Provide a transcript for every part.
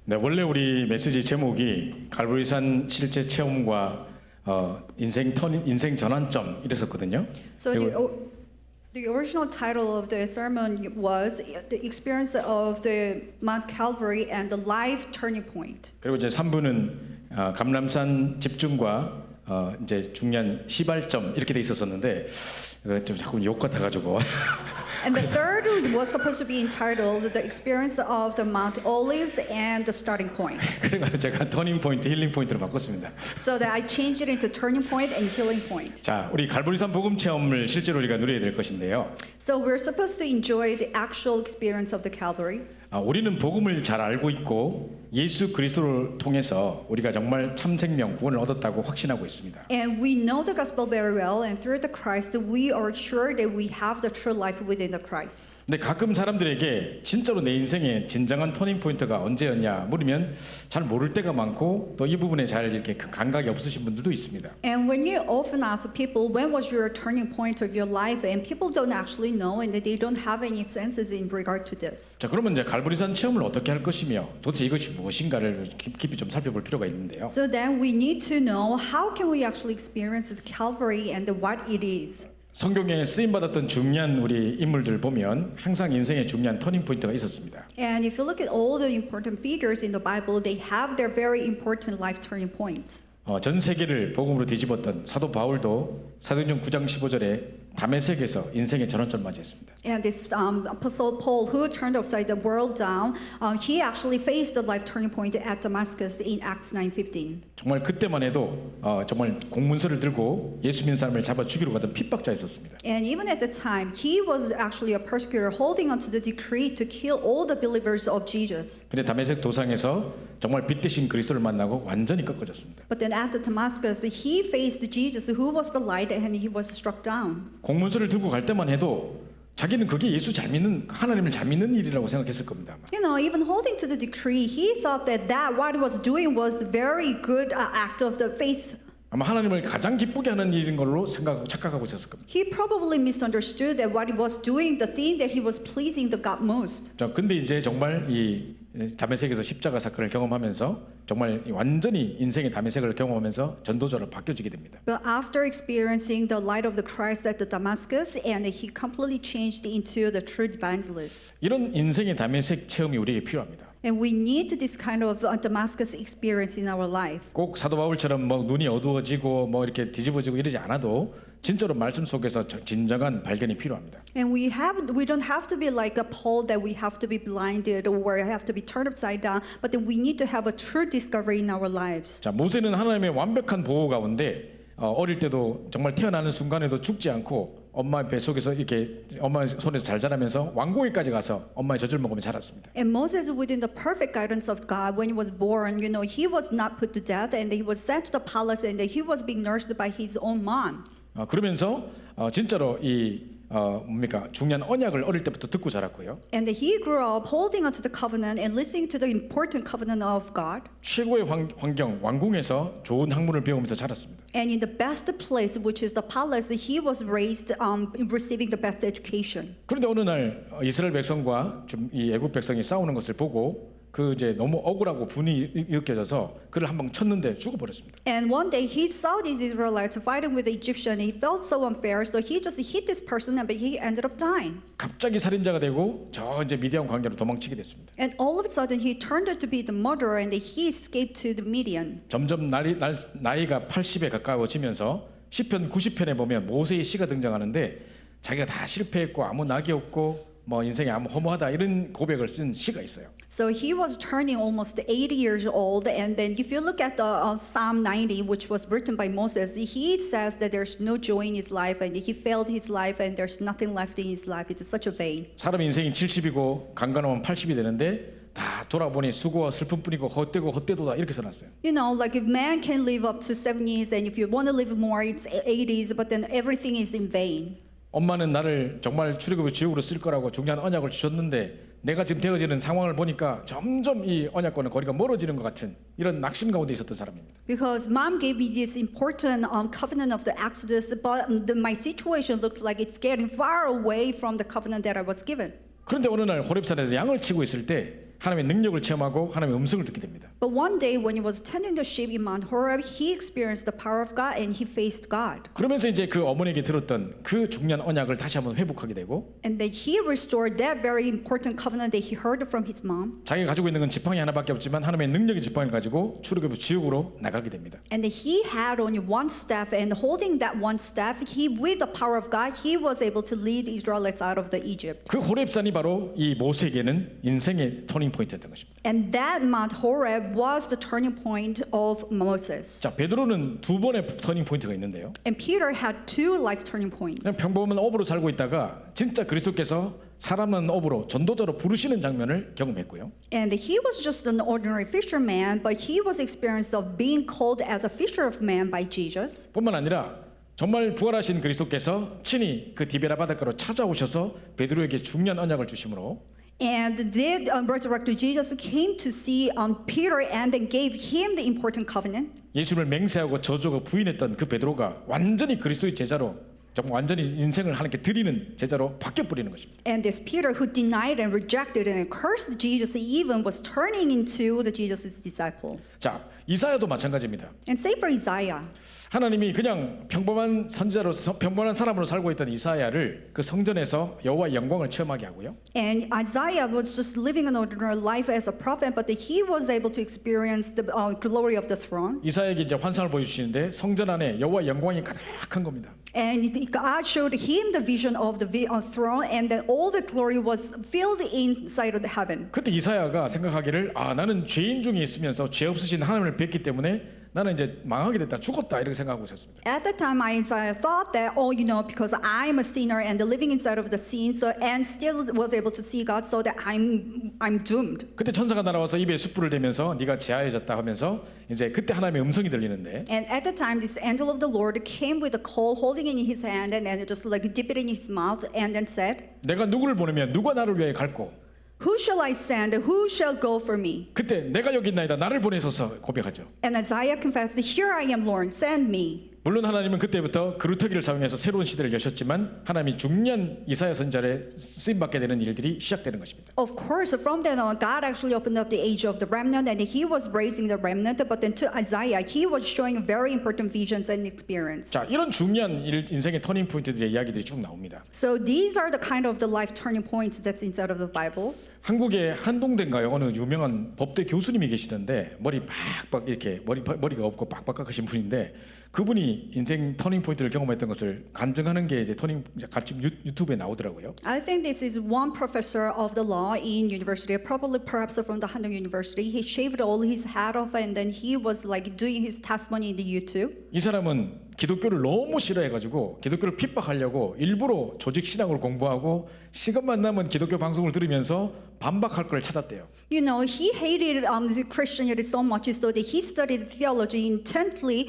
네, 원래 우리 메시지 제목이 갈보리산 실제 체험과 인생 전환점 이랬었거든요. So 그리고 the original title of the sermon was the experience of the Mount Calvary and the life turning point. 그리고 이제 3부는 감람산 집중과 이제 중요한 시발점 이렇게 돼 있었었는데 좀 자꾸 욕 같아가지고 And the third was supposed to be entitled the experience of the Mount Olives and the starting point. 그래서 제가 터닝 포인트, 힐링 포인트로 바꿨습니다. So that I changed it into turning point and healing point. 자, 우리 갈보리산 복음 체험을 실제로 우리가 누려야 될 것인데요. So we're supposed to enjoy the actual experience of the Calvary. 우리는 복음을 잘 알고 있고 예수 그리스도를 통해서 우리가 정말 참 생명 구원을 얻었다고 확신하고 있습니다. And we know the gospel very well, and through the Christ, we are sure that we have the true life within the Christ. 근데 가끔 사람들에게 진짜로 내 인생의 진정한 터닝 포인트가 언제였냐 물으면 잘 모를 때가 많고 또 이 부분에 잘 이렇게 감각이 없으신 분들도 있습니다. And when you often ask people, when was your turning point of your life, and people don't actually know, and they don't have any senses in regard to this. 자, 그러면 이제 갈보리산 체험을 어떻게 할 것이며 도대체 이것이 무엇인가를 깊이 좀 살펴볼 필요가 있는데요. So then we need to know how can we actually experience the Calvary and what it is. 성경에 쓰임 받았던 중요한 우리 인물들 보면 항상 인생의 중요한 터닝 포인트가 있었습니다. And if you look at all the important figures in the Bible, they have their very important life turning points. 전 세계를 복음으로 뒤집었던 사도 바울도 사도행전 9장 15절에 다메섹에서 인생의 전환점을 맞이했습니다. And this Apostle Paul, who turned upside the world down, he actually faced the life turning point at Damascus in Acts 9:15. 정말 그때만 해도 정말 공문서를 들고 예수 믿는 사람을 잡아 죽이러 가던 핍박자였었습니다. And even at the time, he was actually a persecutor holding onto the decree to kill all the believers of Jesus. 근데 다메섹 도상에서 정말 빛 대신 그리스도를 만나고 완전히 꺾어졌습니다. But then at the Damascus, he faced Jesus, who was the light, and he was struck down. 공문서를 들고 갈 때만 해도 자기는 그게 예수 잘 믿는 하나님을 잘 믿는 일이라고 생각했을 겁니다. 아마. You know, even holding to the decree, he thought that what he was doing was a very good act of the faith. 아마 하나님을 가장 기쁘게 하는 일인 걸로 착각하고 있었을 겁니다. He probably misunderstood that what he was doing, the thing that he was pleasing the God most. 자, 근데 이제 정말 이 다메섹에서 십자가 사건을 경험하면서 정말 완전히 인생의 다메섹을 경험하면서 전도자로 바뀌어지게 됩니다. But after experiencing the light of the Christ at the Damascus, and he completely changed into the true evangelist. 이런 인생의 다메섹 체험이 우리에게 필요합니다. And we need this kind of Damascus experience in our life. 꼭 사도 바울처럼 뭐 눈이 어두워지고 뭐 이렇게 뒤집어지고 이러지 않아도 진짜로 말씀 속에서 진정한 발견이 필요합니다. And we don't have to be like a Paul that we have to be blinded or have to be turned upside down, but then we need to have a true discovery in our lives. 자, 모세는 하나님의 완벽한 보호 가운데 어릴 때도 정말 태어나는 순간에도 죽지 않고 엄마의 뱃속에서 이렇게 엄마의 손에서 잘 자라면서 왕궁에까지 가서 엄마의 젖을 먹으며 자랐습니다. And Moses, within the perfect guidance of God, when he was born, you know, he was not put to death, and he was sent to the palace, and he was being nursed by his own mom. 그러면서 진짜로 이 중요한 언약을 어릴 때부터 듣고 자랐고요. And he grew up holding onto the covenant and listening to the important covenant of God. 최고의 환경 왕궁에서 좋은 학문을 배우면서 자랐습니다. And in the best place, which is the palace, he was raised receiving the best education. 그런데 어느 날 이스라엘 백성과 이 애굽 백성이 싸우는 것을 보고 그 이제 너무 억울하고 분이 일으켜져서 그를 한 방 쳤는데 죽어버렸습니다. And one day he saw these Israelites fighting with the Egyptian. He felt so unfair, so he just hit this person, but he ended up dying. 갑자기 살인자가 되고 저 이제 미디안 광야로 도망치게 됐습니다. And all of a sudden he turned out to be the murderer, and he escaped to the Midian. 점점 나이가 80에 가까워지면서 시편 90편에 보면 모세의 시가 등장하는데 자기가 다 실패했고 아무 낙이 없고 뭐 인생이 아무 허무하다 이런 고백을 쓴 시가 있어요. So he was turning almost 80 years old, and then if you look at the Psalm 90, which was written by Moses, he says that there's no joy in his life, and he failed his life, and there's nothing left in his life. It's such a vain. 사람 인생이 70이고 강간하면 80이 되는데 다 돌아보니 수고와 슬픔뿐이고 헛되도다 이렇게 써놨어요. You know, like if man can live up to 70s, and if you want to live more, it's 80s, but then everything is in vain. 엄마는 나를 정말 출애굽의 지옥으로 쓸 거라고 중요한 언약을 주셨는데 내가 지금 되어지는 상황을 보니까 점점 이 언약과는 거리가 멀어지는 것 같은 이런 낙심 가운데 있었던 사람입니다. Because mom gave me this important covenant of the Exodus, but my situation looks like it's getting far away from the covenant that I was given. 그런데 어느 날 호렙산에서 양을 치고 있을 때 하나님의 능력을 체험하고 하나님의 음성을 듣게 됩니다. But one day when he was tending the sheep in Mount Horeb, he experienced the power of God and he faced God. 그러면서 이제 그 어머니에게 들었던 그 중요한 언약을 다시 한번 회복하게 되고 And then he restored that very important covenant that he heard from his mom. 자기가 가지고 있는 건 지팡이 하나밖에 없지만 하나님의 능력의 지팡이를 가지고 출애굽의 지옥으로 나가게 됩니다. And then he had only one staff, and holding that one staff, he, with the power of God, he was able to lead the Israelites out of the Egypt. 그 호렙산이 바로 이 모세에게는 인생의 터닝 포인트였던 것입니다. And that Mount Horeb was the turning point of Moses. 자, 베드로는 두 번의 터닝 포인트가 있는데요. And Peter had two life turning points. 그냥 평범한 어부로 살고 있다가 진짜 그리스도께서 사람은 어부로 전도자로 부르시는 장면을 경험했고요. And he was just an ordinary fisherman, but he was experienced of being called as a fisher of man by Jesus. 뿐만 아니라 정말 부활하신 그리스도께서 친히 그 디베라 바닷가로 찾아오셔서 베드로에게 중요한 언약을 주심으로 And the resurrected Jesus came to see Peter and then gave him the important covenant. 예수를 맹세하고 저주하고 부인했던 그 베드로가 완전히 그리스도의 제자로 정말 완전히 인생을 하나님께 드리는 제자로 바뀌어 버리는 것입니다. And this Peter who denied and rejected and cursed Jesus even was turning into the Jesus' disciple. 자, 이사야도 마찬가지입니다. And say for Isaiah. 하나님이 그냥 평범한 선지자로서 평범한 사람으로 살고 있던 이사야를 그 성전에서 여호와의 영광을 체험하게 하고요. And Isaiah was just living an ordinary life as a prophet, but he was able to experience the glory of the throne. 이사야에게 이제 환상을 보여주시는데 성전 안에 여호와의 영광이 가득한 겁니다. And God showed him the vision of the throne, and that all the glory was filled inside of the heaven. 그때 이사야가 생각하기를 나는 죄인 중에 있으면서 죄 없으신 하나님을 뵙기 때문에 나는 이제 망하게 됐다, 죽었다 이렇게 생각하고 있었습니다. At the time, Isaiah thought that, because I'm a sinner and living inside of the sin, and still was able to see God, so that I'm doomed. 그때 천사가 날아와서 입에 숯불을 대면서 네가 죄하여졌다 하면서 이제 그때 하나님의 음성이 들리는데 And at the time, this angel of the Lord came with a coal, holding it in his hand, and then just like dip it in his mouth, and then said, 내가 누구를 보내면 누가 나를 위하여 갈고 "Who shall I send? Who shall go for me?" 그때 내가 여기 있나이다 나를 보내소서 고백하죠. And Isaiah confessed, "Here I am, Lord, send me." 물론 하나님은 그때부터 그루터기를 사용해서 새로운 시대를 여셨지만 하나님이 중요한 이사야 선지자를 쓰임받게 되는 일들이 시작되는 것입니다. Of course, from then on, God actually opened up the age of the remnant, and he was raising the remnant. But then to Isaiah, he was showing very important visions and experience. 자, 이런 중요한 인생의 터닝 포인트들의 이야기들이 쭉 나옵니다. So these are the kind of the life turning points that's inside of the Bible. 한국에 한동대인가요? 어느 유명한 법대 교수님이 계시던데 머리 빡빡 이렇게 머리가 없고 빡빡하신 분인데 그분이 인생 터닝 포인트를 경험했던 것을 간증하는 게 이제 같이 유튜브에 나오더라고요. I think this is one professor of the law in university, probably perhaps from the Handong University. He shaved all his head off and then he was like doing his testimony in the YouTube. 이 사람은 기독교를 너무 싫어해가지고 기독교를 핍박하려고 일부러 조직 신학을 공부하고 시간만 나면 기독교 방송을 들으면서 반박할 걸 찾았대요. He hated the Christianity so much so that he studied theology intently,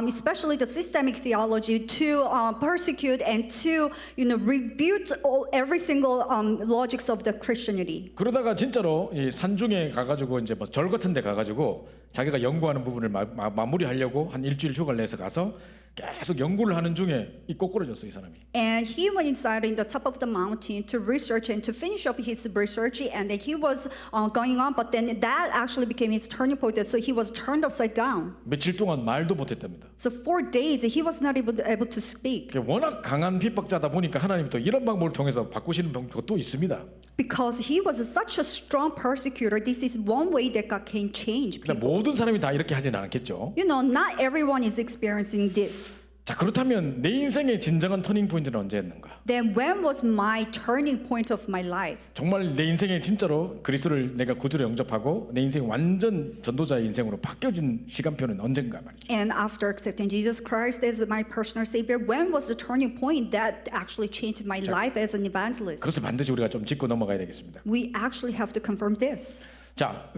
especially the systemic theology, to persecute and to rebuke every single logics of the Christianity. 그러다가 진짜로 이 산중에 가가지고 이제 뭐 절 같은데 가가지고 자기가 연구하는 부분을 마무리하려고 한 일주일 휴가를 내서 가서 계속 연구를 하는 중에 이 꼬꾸라졌어 이 사람이. And he went inside in the top of the mountain to research and to finish off his research, and then he was going on, but then that actually became his turning point. So he was turned upside down. 며칠 동안 말도 못했답니다. So 4 days he was not able to speak. 워낙 강한 핍박자다 보니까 하나님이 또 이런 방법을 통해서 바꾸시는 방법도 또 있습니다. Because he was such a strong persecutor, this is one way that God can change 근데 people. 모든 사람이 다 이렇게 하지는 않겠죠. Not everyone is experiencing this. 자, 그렇다면 내 인생의 진정한 터닝 포인트는 언제였는가? Then when was my turning point of my life? 정말 내 인생에 진짜로 그리스도를 내가 구주로 영접하고 내 인생 완전 전도자의 인생으로 바뀌어진 시간표는 언젠가 말이죠. And after accepting Jesus Christ as my personal savior, when was the turning point that actually changed my life as an evangelist? 그것을 반드시 우리가 좀 짚고 넘어가야 되겠습니다. We actually have to confirm this. 자,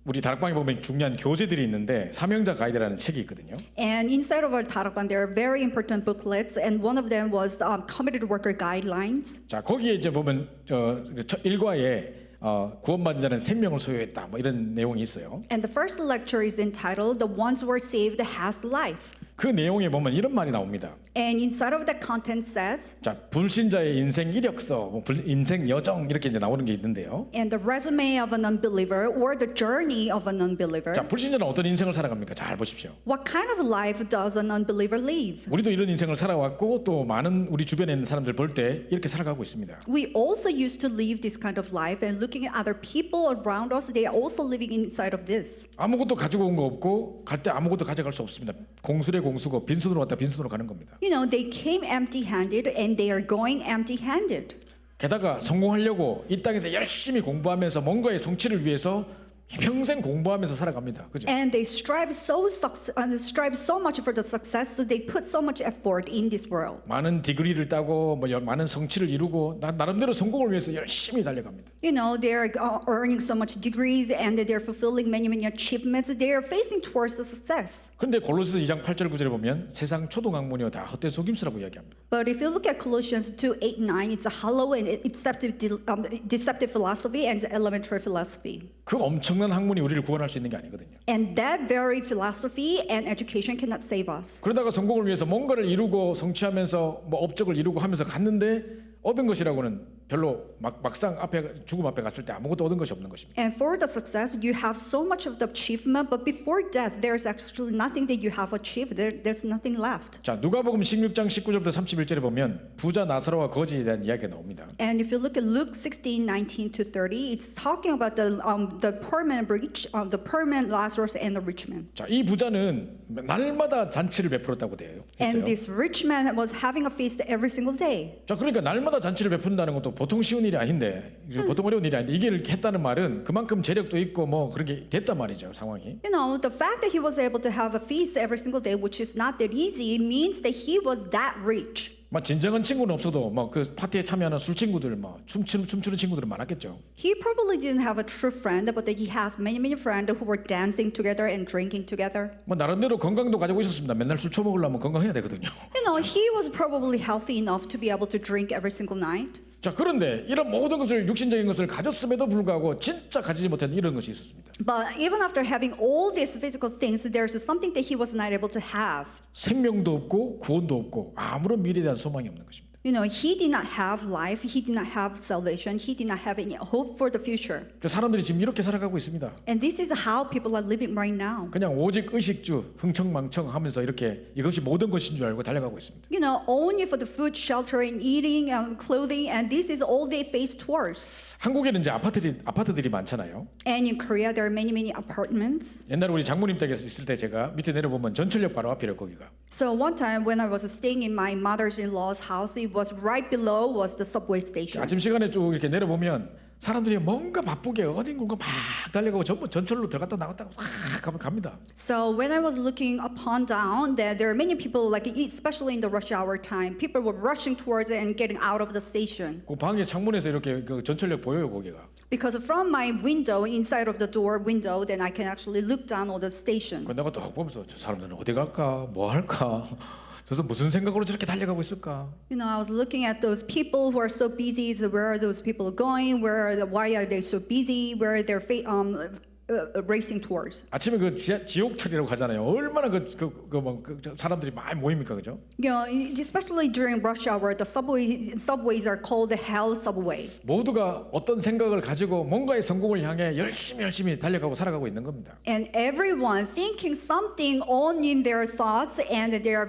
우리 다락방에 보면 중요한 교재들이 있는데 사명자 가이드라는 책이 있거든요. And inside of our 다락방, there are very important booklets, and one of them was committed worker guidelines. 자, 거기에 이제 보면 1과에 구원받은 자는 생명을 소유했다 뭐 이런 내용이 있어요. And the first lecture is entitled "The ones who are saved has life." 그 내용에 보면 이런 말이 나옵니다. And inside of that content says, 자, 불신자의 인생 이력서, 인생 여정 이렇게 이제 나오는 게 있는데요. and the resume of an unbeliever or the journey of an unbeliever. 자, 불신자는 어떤 인생을 살아갑니까? 잘 보십시오. What kind of life does an unbeliever live? 우리도 이런 인생을 살아왔고 또 많은 우리 주변에 있는 사람들 볼 때 이렇게 살아가고 있습니다. We also used to live this kind of life, and looking at other people around us, they are also living inside of this. 아무것도 가지고 온 거 없고 갈 때 아무것도 가져갈 수 없습니다. 공수래 공수고 빈손으로 왔다 빈손으로 가는 겁니다. You know, they came empty-handed and they are going empty-handed. 게다가 성공하려고 이 땅에서 열심히 공부하면서 뭔가의 성취를 위해서 평생 공부하면서 살아갑니다. 그죠? And they strive so much for the success, so they put so much effort in this world. 많은 디그리를 따고 뭐 많은 성취를 이루고 나름대로 성공을 위해서 열심히 달려갑니다. You know, they're earning so much degrees and they're fulfilling many achievements. They are facing towards the success. 그런데 골로새서 2장 8절 9절에 보면 세상 초등학문이요 다 헛된 속임수라고 이야기합니다. But if you look at Colossians 2:8-9, it's a hollow and deceptive philosophy and elementary philosophy. 그 엄청난 학문이 우리를 구원할 수 있는 게 아니거든요. And that very philosophy and education cannot save us. 그러다가 성공을 위해서 뭔가를 이루고 성취하면서 뭐 업적을 이루고 하면서 갔는데 얻은 것이라고는 별로 막상 앞에 죽음 앞에 갔을 때 아무것도 얻은 것이 없는 것입니다. And for the success, you have so much of the achievement, but before death, there's actually nothing that you have achieved. There's nothing left. 자, 누가복음 16장 19절부터 31절에 보면 부자 나사로와 거지에 대한 이야기가 나옵니다. And if you look at Luke 16:19-30, it's talking about the poor man rich, the poor man Lazarus and the rich man. 자, 이 부자는 날마다 잔치를 베풀었다고 돼요. And this rich man was having a feast every single day. 자, 그러니까 날마다 잔치를 베푼다는 것도 보통 쉬운 일이 아닌데, 보통 어려운 일이 아닌데 이게 했다는 말은 그만큼 재력도 있고 뭐 그런 게 됐단 말이죠, 상황이. You know, the fact that he was able to have a feast every single day, which is not that easy, means that he was that rich. 막 진정한 친구는 없어도 뭐 그 파티에 참여하는 술 친구들, 뭐 춤추는 친구들은 많았겠죠. He probably didn't have a true friend, but that he has many friends who were dancing together and drinking together. 뭐 나름대로 건강도 가지고 있었습니다. 맨날 술 처먹으려면 건강해야 되거든요. You know, he was probably healthy enough to be able to drink every single night. 자, 그런데 이런 모든 것을 육신적인 것을 가졌음에도 불구하고 진짜 가지지 못한 이런 것이 있었습니다. But even after having all these physical things, there's something that he was not able to have. 생명도 없고 구원도 없고 아무런 미래에 대한 소망이 없는 것입니다. You know, he did not have life, he did not have salvation, he did not have any hope for the future. 사람들이 지금 이렇게 살아가고 있습니다. And this is how people are living right now. 그냥 오직 의식주, 흥청망청 하면서 이렇게 이것이 모든 것인 줄 알고 달려가고 있습니다. You know, only for the food, shelter, and eating, and clothing, and this is all they face towards. 한국에는 이제 아파트들이 많잖아요. And in Korea, there are many apartments. 옛날에 우리 장모님 댁에 있을 때 제가 밑에 내려보면 전철역 바로 앞이래요, 거기가. So one time when I was staying in my mother-in-law's house, it was right below was the subway station. 아침 시간에 쭉 이렇게 내려보면 사람들이 뭔가 바쁘게 어딘가 막 달려가고 전부 전철로 들어갔다 나갔다가 막 갑니다. So when I was looking upon down, that there are many people, like especially in the rush hour time, people were rushing towards it and getting out of the station. 그 방에 창문에서 이렇게 그 전철역 보여요, 거기가. Because from my window, inside of the door window, then I can actually look down on the station. 그 내가 딱 보면서 저 사람들은 어디 갈까, 뭐 할까, 저서 무슨 생각으로 저렇게 달려가고 있을까? You know, I was looking at those people who are so busy. Where are those people going? Why are they so busy? Where are they racing towards? 아침에 그 지옥철이라고 하잖아요. 얼마나 그 사람들이 많이 모입니까, 그죠? You know, especially during rush hour, the subways are called the hell subway. 모두가 어떤 생각을 가지고 뭔가의 성공을 향해 열심히 달려가고 살아가고 있는 겁니다. And everyone thinking something on in their thoughts, and they are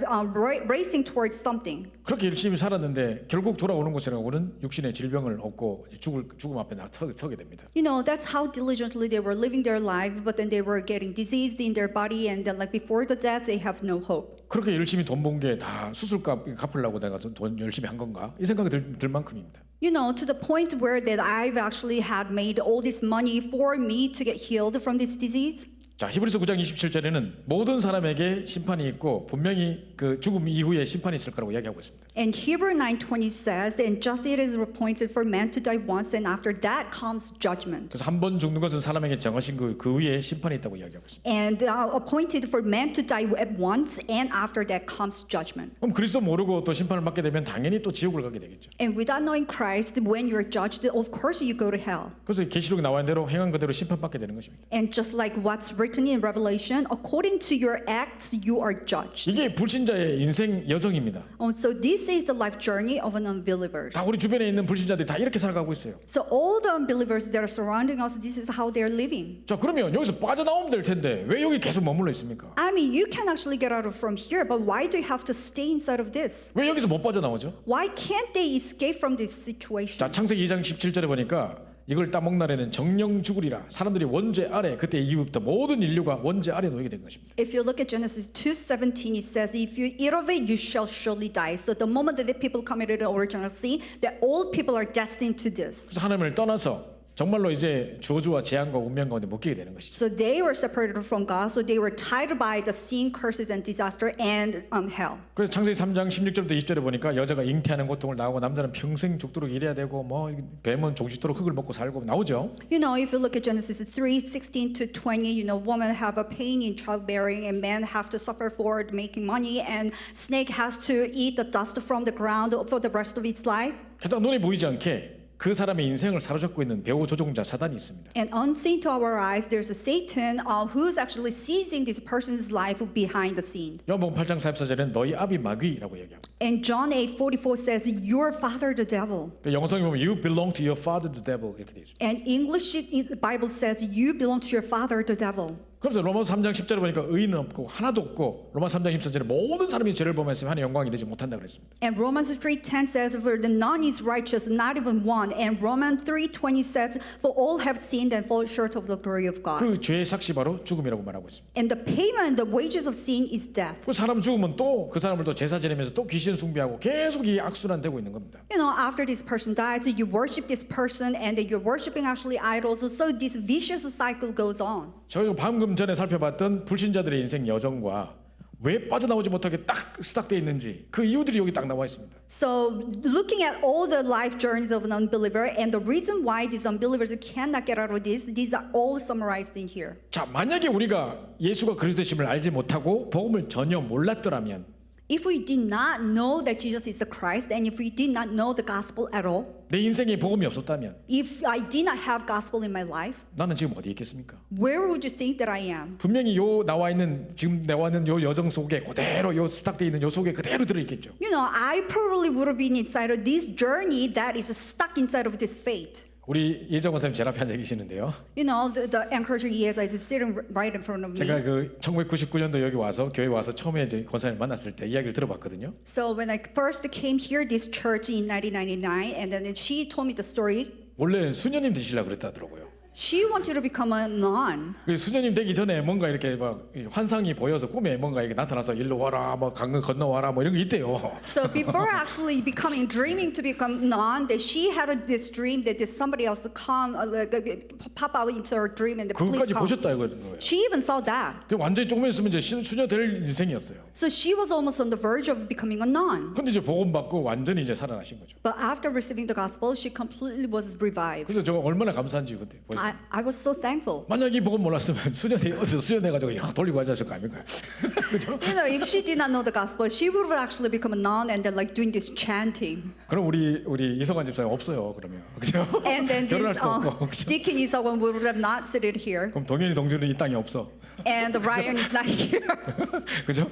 racing towards something. 그렇게 열심히 살았는데 결국 돌아오는 곳이라고는 육신의 질병을 얻고 죽음 앞에 서게 됩니다. You know, that's how diligently they were living their life, but then they were getting disease in their body, and then like before the death, they have no hope. 그렇게 열심히 돈 번 게 다 수술값 갚으려고 내가 돈 열심히 한 건가? 이 생각이 들 만큼입니다. You know, to the point where that I've actually had made all this money for me to get healed from this disease. 자, 히브리서 9장 27절에는 모든 사람에게 심판이 있고 분명히 그 죽음 이후에 심판이 있을 거라고 이야기하고 있습니다. And Hebrew 9:20 says, and just it is appointed for man to die once, and after that comes judgment. 그래서 한 번 죽는 것은 사람에게 정하신 그 위에 심판이 있다고 이야기하고 있습니다. And appointed for man to die at once, and after that comes judgment. 그럼 그리스도 모르고 또 심판을 받게 되면 당연히 또 지옥을 가게 되겠죠. And without knowing Christ, when you're judged, of course you go to hell. 그래서 계시록에 나와 있는 대로 행한 그대로 심판받게 되는 것입니다. And just like what's written in Revelation, according to your acts, you are judged. 이게 불신자의 인생 여정입니다. So this is the life journey of an unbeliever. 다 우리 주변에 있는 불신자들이 다 이렇게 살아가고 있어요. So all the unbelievers that are surrounding us, this is how they're living. 자, 그러면 여기서 빠져나오면 될 텐데 왜 여기 계속 머물러 있습니까? I mean, you can actually get out of from here, but why do you have to stay inside of this? 왜 여기서 못 빠져나오죠? Why can't they escape from this situation? 자, 창세기 2장 17절에 보니까 이걸 따먹는 날에는 정령 죽으리라. 사람들이 원죄 아래, 그때 이후부터 모든 인류가 원죄 아래 놓이게 된 것입니다. If you look at Genesis 2:17, it says, "If you eat of it, you shall surely die." So the moment that the people committed the original sin, that all people are destined to this. 그래서 하나님을 떠나서 정말로 이제 저주와 재앙과 운명 가운데 묶이게 되는 것이죠. So they were separated from God. So they were tied by the sin, curses, and disaster, and hell. 그래서 창세기 3장 16절부터 20절에 보니까 여자가 잉태하는 고통을 나오고 남자는 평생 죽도록 일해야 되고 뭐 뱀은 종식토록 흙을 먹고 살고 나오죠. You know, if you look at Genesis 3:16 to 20, you know, women have a pain in childbearing, and men have to suffer for making money, and snake has to eat the dust from the ground for the rest of its life. 게다가 눈에 보이지 않게 그 사람의 인생을 사로잡고 있는 배후 조종자 사단이 있습니다. And unseen to our eyes, there's a Satan who's actually seizing this person's life behind the scene. 요한복음 8장 44절에는 너희 아비 마귀라고 얘기합니다. And John 8:44 says, "Your father, the devil." 영성에 보면 you belong to your father the devil 이렇게 돼 있습니다. And English Bible says, "You belong to your father, the devil." 그래서 로마서 3장 10절에 보니까 의인은 없고 하나도 없고 로마서 3장 24절에 모든 사람이 죄를 범했으면 하나님의 영광이 이르지 못한다 그랬습니다. And Romans 3:10 says, "For the none is righteous, not even one." And Romans 3:20 says, "For all have sinned and fall short of the glory of God." 그 죄의 삭시 바로 죽음이라고 말하고 있습니다. And the payment, the wages of sin is death. 그 사람 죽으면 또 그 사람을 또 제사 지내면서 또 귀신 숭배하고 계속 이 악순환 되고 있는 겁니다. You know, after this person dies, you worship this person, and then you're worshiping actually idols. So this vicious cycle goes on. 저희가 방금 전에 살펴봤던 불신자들의 인생 여정과 왜 빠져나오지 못하게 딱 스탁되어 있는지 그 이유들이 여기 딱 나와 있습니다. So looking at all the life journeys of an unbeliever and the reason why these unbelievers cannot get out of this, these are all summarized in here. 자, 만약에 우리가 예수가 그리스도심을 알지 못하고 복음을 전혀 몰랐더라면 If we did not know that Jesus is the Christ, and if we did not know the gospel at all, 내 인생에 복음이 없었다면 if I did not have gospel in my life, 나는 지금 어디에 있겠습니까? where would you think that I am? 분명히 요 나와 있는 지금 나와 있는 요 여정 속에 그대로 요 스탁되어 있는 요 속에 그대로 들어 있겠죠. You know, I probably would have been inside of this journey that is stuck inside of this fate. 우리 예정 원사님 제 앞에 앉아 계시는데요. You know, the anchorage ESI is sitting right in front of me. 제가 그 1999년도 여기 와서 교회 와서 처음에 이제 권사님 만났을 때 이야기를 들어봤거든요. So when I first came here, this church in 1999, and then she told me the story. 원래 수녀님 되시려고 그랬다더라고요. She wanted to become a nun. 그 수녀님 되기 전에 뭔가 이렇게 막 환상이 보여서 꿈에 뭔가 이렇게 나타나서 일로 와라, 뭐 강을 건너와라, 뭐 이런 거 있대요. So before actually dreaming to become nun, that she had this dream that somebody else come, pop out into her dream and please 그것까지 come. 보셨다 이거예요. She even saw that. 그 완전히 조금 있으면 이제 수녀 될 인생이었어요. So she was almost on the verge of becoming a nun. 근데 이제 복음 받고 완전히 이제 살아나신 거죠. But after receiving the gospel, she completely was revived. 그래서 제가 얼마나 감사한지 그때 보니까. I was so thankful. 만약 이 복음 몰랐으면 수녀대 어디서 수녀돼가지고 돌리고 앉았을 거 아닙니까? 그죠? You know, if she did not know the gospel, she would have actually become a nun and then like doing this chanting. 그럼 우리 이성환 집사님 없어요 그러면 그죠? And then 결혼할 this 수도 없고 그죠? Deacon Isawan would have not seated here. 그럼 동현이 동준은 이 땅에 없어. And Ryan is not here. 그죠?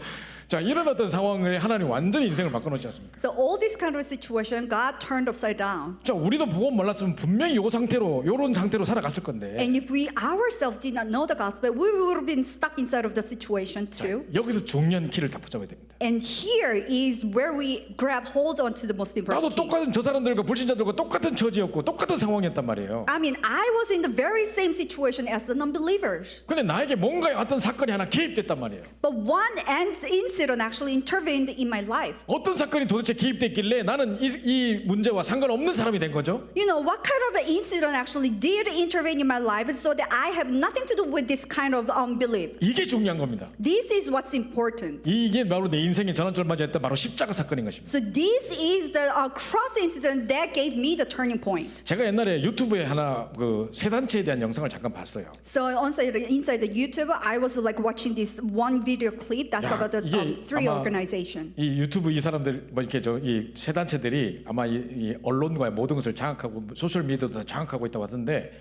자, 이런 어떤 상황을 하나님 완전히 인생을 바꿔놓지 않습니까? So all this kind of situation, God turned upside down. 자, 우리도 복음 몰랐으면 분명히 요 상태로 요런 상태로 살아갔을 건데 And if we ourselves did not know the gospel, we would have been stuck inside of the situation too. 여기서 중요한 키를 다 붙잡아야 됩니다. And here is where we grab hold onto the most 나도 important key. 똑같은 저 사람들과 불신자들과 똑같은 처지였고 똑같은 상황이었단 말이에요. I mean, I was in the very same situation as the non-believers. 근데 나에게 뭔가 어떤 사건이 하나 개입됐단 말이에요. But one incident actually intervened in my life. 어떤 사건이 도대체 개입됐길래 나는 이 문제와 상관없는 사람이 된 거죠? You know, what kind of an incident actually did intervene in my life so that I have nothing to do with this kind of unbelief? 이게 중요한 겁니다. This is what's important. 이게 바로 내 인생의 전환점을 맞이했던 바로 십자가 사건인 것입니다. So this is the cross incident that gave me the turning point. 제가 옛날에 유튜브에 하나 그 세 단체에 대한 영상을 잠깐 봤어요. So inside the YouTube, I was like watching this one video clip that's 야, about the 이게 three 아마 organization. 이 유튜브 이 사람들 뭐 이렇게 이 세 단체들이 아마 이 언론과의 모든 것을 장악하고 소셜 미디어도 다 장악하고 있다고 하던데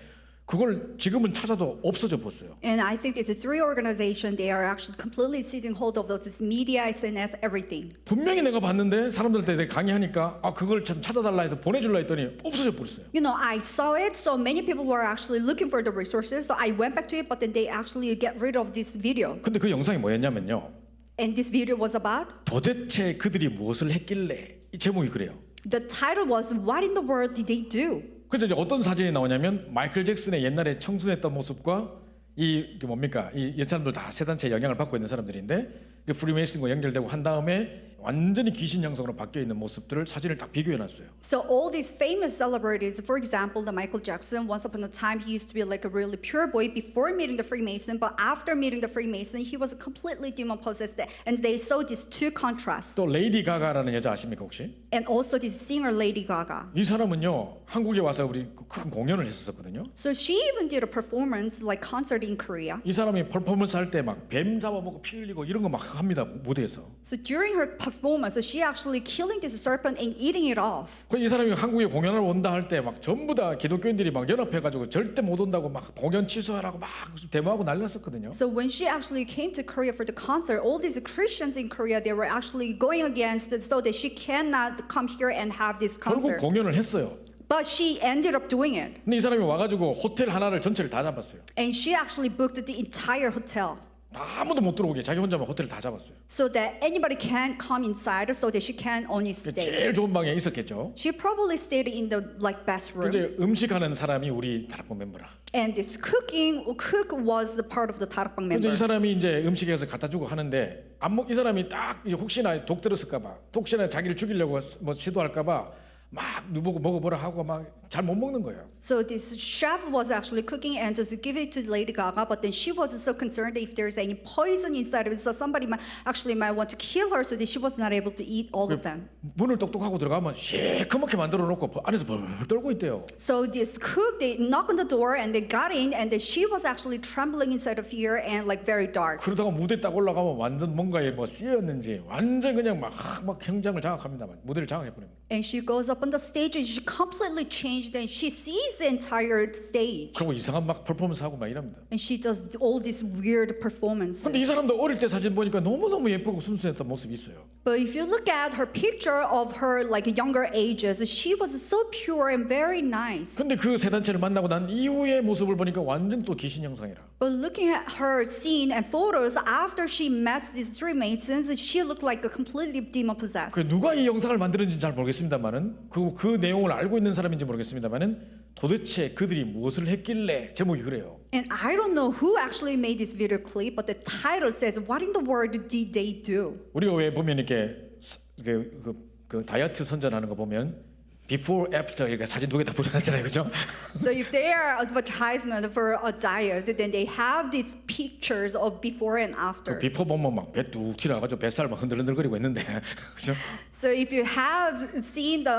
그걸 지금은 찾아도 없어져 버렸어요. And I think it's a three organization. They are actually completely seizing hold of this media, SNS, everything. 분명히 내가 봤는데 사람들한테 내가 강의하니까 아 그걸 좀 찾아달라 해서 보내줄라 했더니 없어져 버렸어요. You know, I saw it, so many people were actually looking for the resources. So I went back to it, but then they actually get rid of this video. 근데 그 영상이 뭐였냐면요. And this video was about. 도대체 그들이 무엇을 했길래 이 제목이 그래요. The title was "What in the world did they do?" 그래서 이제 어떤 사진이 나오냐면 마이클 잭슨의 옛날에 청순했던 모습과 이게 뭡니까 이 사람들 다 세 단체의 영향을 받고 있는 사람들인데 그 프리메이슨과 연결되고 한 다음에 완전히 귀신 양성으로 바뀌어 있는 모습들을 사진을 다 비교해놨어요. So all these famous celebrities, for example, the Michael Jackson, once upon a time he used to be like a really pure boy before meeting the Freemason, but after meeting the Freemason, he was completely demon possessed, and they saw these two contrasts. 또 레이디 가가라는 여자 아십니까 혹시? And also this singer Lady Gaga. 이 사람은요 한국에 와서 우리 큰 공연을 했었거든요. So she even did a performance like concert in Korea. 이 사람이 퍼포먼스 할 때 막 뱀 잡아먹고 피 흘리고 이런 거 막 합니다 무대에서. So during her performance, she actually killing this serpent and eating it off. 이 사람이 한국에 공연을 온다 할 때 막 전부 다 기독교인들이 막 연합해가지고 절대 못 온다고 막 공연 취소하라고 막 데모하고 난리났었거든요. So when she actually came to Korea for the concert, all these Christians in Korea, they were actually going against it so that she cannot come here and have this 결국 concert. 공연을 했어요. But she ended up doing it. 근데 이 사람이 와가지고 호텔 하나를 전체를 다 잡았어요. And she actually booked the entire hotel 아무도 못 들어오게 자기 혼자만 호텔을 다 잡았어요. so that anybody can come inside so that she can only stay. 제일 좋은 방에 있었겠죠. She probably stayed in the like best room. 이제 음식하는 사람이 우리 다락방 멤버라. And this cook was the part of the 다락방 그래서 member. 이 사람이 이제 음식에서 갖다 주고 하는데 이 사람이 딱 혹시나 독 들었을까봐, 혹시나 자기를 죽이려고 뭐 시도할까봐 막 누보고 먹어보라 하고 막 잘 못 먹는 거예요. So this chef was actually cooking and just give it to Lady Gaga, but then she was so concerned if there's any poison inside of it, so somebody might want to kill her, so that she was not able to eat all of them. 문을 똑똑하고 들어가면 시커멓게 만들어 놓고 안에서 벌벌 떨고 있대요. So this cook, they knocked on the door and they got in, and then she was actually trembling inside of fear and like very dark. 그러다가 무대 딱 올라가면 완전 뭔가에 뭐 씌였는지 완전 그냥 막 현장을 장악합니다. 무대를 장악해 버립니다. And she goes up on the stage and she completely changed and she sees the entire stage. 그리고 이상한 막 퍼포먼스 하고 막 이럽니다. And she does all these weird performances. 근데 이 사람도 어릴 때 사진 보니까 너무너무 예쁘고 순수했던 모습이 있어요. But if you look at her picture of her like younger ages, she was so pure and very nice. 근데 그 세 단체를 만나고 난 이후의 모습을 보니까 완전 또 귀신 형상이라. But looking at her scene and photos after she met these three masons, she looked like a completely demon possessed. 그 누가 이 영상을 만들었는지 잘 모르겠습니다만은 그 내용을 알고 있는 사람인지 모르겠습니다만은 도대체 그들이 무엇을 했길래 제목이 그래요. And I don't know who actually made this video clip, but the title says, "What in the world did they do?" 우리가 왜 보면 이렇게 그 다이어트 선전하는 거 보면 before, after 이렇게 사진 두 개 다 붙여놨잖아요, 그죠? So if they are advertisement for a diet, then they have these pictures of before and after. 비포 보면 막 배 뚝 튀어나가지고 뱃살 막 흔들흔들거리고 있는데, 그죠? So if you have seen the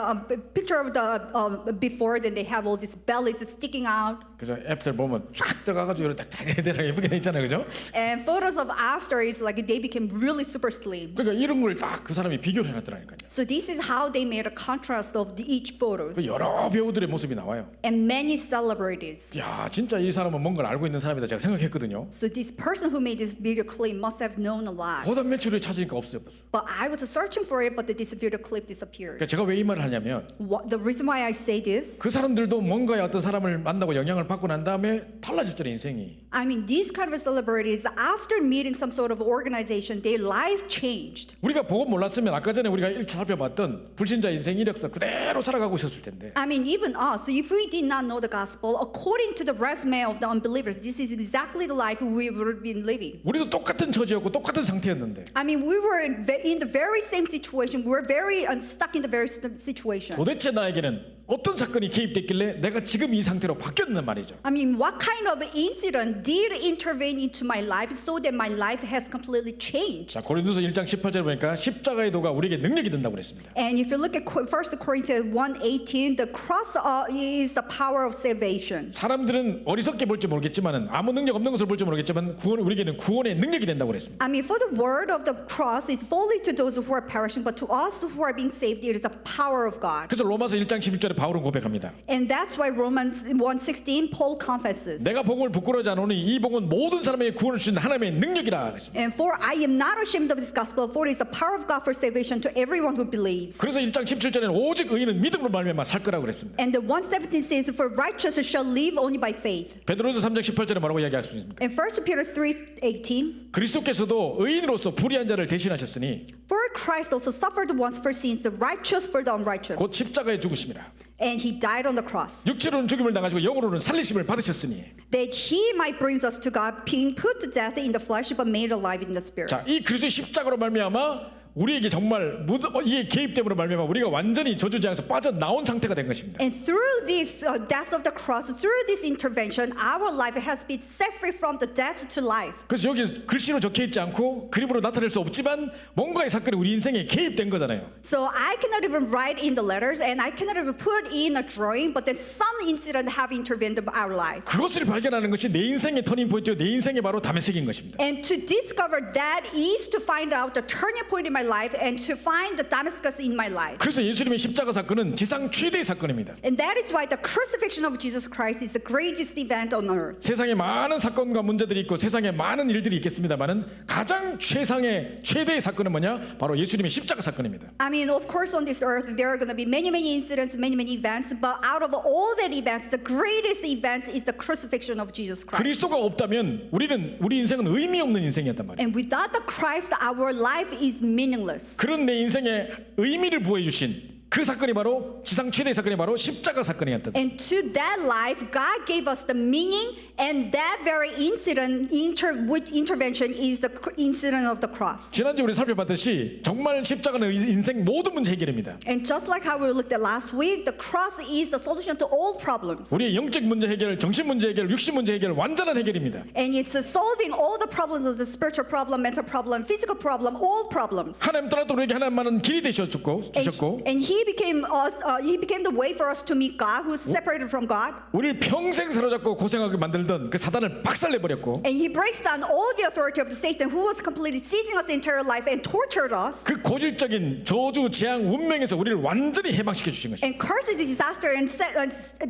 picture of the before, then they have all these bellies sticking out. 그래서 after 보면 쫙 들어가가지고 이렇게 딱 예쁘게 돼 있잖아요, 그죠? And photos of after is like they became really super slim. 그러니까 이런 걸 딱 그 사람이 비교를 해놨더라니까요. So this is how they made a contrast of each photos. 그 여러 배우들의 모습이 나와요. And many celebrities. 야, 진짜 이 사람은 뭔가를 알고 있는 사람이다 제가 생각했거든요. So this person who made this video clip must have known a lot. 보다 매출을 찾으니까 없어요, 벌써. But I was searching for it, but this video clip disappeared. 그러니까 제가 왜 이 말을 하냐면 The reason why I say this, 그 사람들도 뭔가의 어떤 사람을 만나고 영향을 받고 난 다음에 달라졌잖아요, 인생이. I mean, these kind of celebrities, after meeting some sort of organization, their life changed. 우리가 복음 몰랐으면 아까 전에 우리가 살펴봤던 불신자 인생 이력서 그대로 살아가고 있었을 텐데. I mean, even us, if we did not know the gospel, according to the resume of the unbelievers, this is exactly the life we would have been living. 우리도 똑같은 처지였고 똑같은 상태였는데 I mean, we were in the very same situation. We were very stuck in the very situation. 도대체 나에게는 어떤 사건이 개입됐길래 내가 지금 이 상태로 바뀌었단 말이죠. I mean, what kind of incident did intervene into my life so that my life has completely changed? 자, 고린도서 1장 18절 보니까 십자가의 도가 우리에게 능력이 된다고 그랬습니다. And if you look at 1 Corinthians 1:18, the cross is the power of salvation. 사람들은 어리석게 볼지 모르겠지만 아무 능력 없는 것을 볼지 모르겠지만 우리에게는 구원의 능력이 된다고 그랬습니다. I mean, for the word of the cross is fully to those who are perishing, but to us who are being saved, it is the power of God. 그래서 로마서 1장 11절에 바울은 고백합니다. And that's why Romans 1:16, Paul confesses. 내가 복음을 부끄러워하지 않으니 이 복음은 모든 사람에게 구원을 주신 하나님의 능력이라 했습니다. And for I am not ashamed of this gospel, for it is the power of God for salvation to everyone who believes. 그래서 1장 17절에는 오직 의인은 믿음으로 말미암아 살 거라고 그랬습니다. And the 1:17 says, for righteous shall live only by faith. 베드로서 3장 18절에 뭐라고 이야기할 수 있습니까? And 1 Peter 3:18, 그리스도께서도 의인으로서 불의한 자를 대신하셨으니 for Christ also suffered once for sins, the righteous for the unrighteous. 곧 십자가에 죽으심이라. And he died on the cross, 육체로는 죽임을 당하시고 영으로는 살리심을 받으셨으니. that he might bring us to God, being put to death in the flesh, but made alive in the spirit. 자, 이 그리스도의 십자가로 말미암아 우리에게 정말 이게 개입됨으로 말미암아 우리가 완전히 저주지향에서 빠져나온 상태가 된 것입니다. And through this death of the cross, through this intervention, our life has been set free from the death to life. 그래서 여기 글씨로 적혀 있지 않고 그림으로 나타낼 수 없지만 뭔가의 사건이 우리 인생에 개입된 거잖아요. So I cannot even write in the letters, and I cannot even put in a drawing, but then some incident have intervened in our life. 그것을 발견하는 것이 내 인생의 터닝 포인트요, 내 인생의 바로 다메섹인 것입니다. And to discover that is to find out the turning point in my life and to find the Damascus in my life. 그래서 예수님의 십자가 사건은 지상 최대의 사건입니다. And that is why the crucifixion of Jesus Christ is the greatest event on earth. 세상에 많은 사건과 문제들이 있고 세상에 많은 일들이 있겠습니다만은 가장 최대의 사건은 뭐냐? 바로 예수님의 십자가 사건입니다. I mean, of course, on this earth there are going to be many incidents, many events, but out of all that events, the greatest event is the crucifixion of Jesus Christ. 그리스도가 없다면 우리 인생은 의미 없는 인생이었단 말이에요. And without the Christ, our life is meaningless. 그런 내 인생에 의미를 부여해 주신 그 사건이 바로 지상 최대의 사건이 바로 십자가 사건이었던 것입니다. And to that life, God gave us the meaning, and that very incident, intervention is the incident of the cross. 지난주에 우리 살펴봤듯이 정말 십자가는 인생 모든 문제 해결입니다. And just like how we looked at last week, the cross is the solution to all problems. 우리의 영적 문제 해결, 정신 문제 해결, 육신 문제 해결 완전한 해결입니다. And it's solving all the problems of the spiritual problem, mental problem, physical problem, all problems. 하나님 떠나도 우리에게 하나님만은 길이 되셨고 And he became the way for us to meet God, who's separated from God. 우리를 평생 사로잡고 고생하게 만들던 그 사단을 박살내버렸고 And he breaks down all the authority of the Satan, who was completely seizing us entire life and tortured us. 그 고질적인 저주, 재앙, 운명에서 우리를 완전히 해방시켜 주신 것입니다. And curses, disaster, and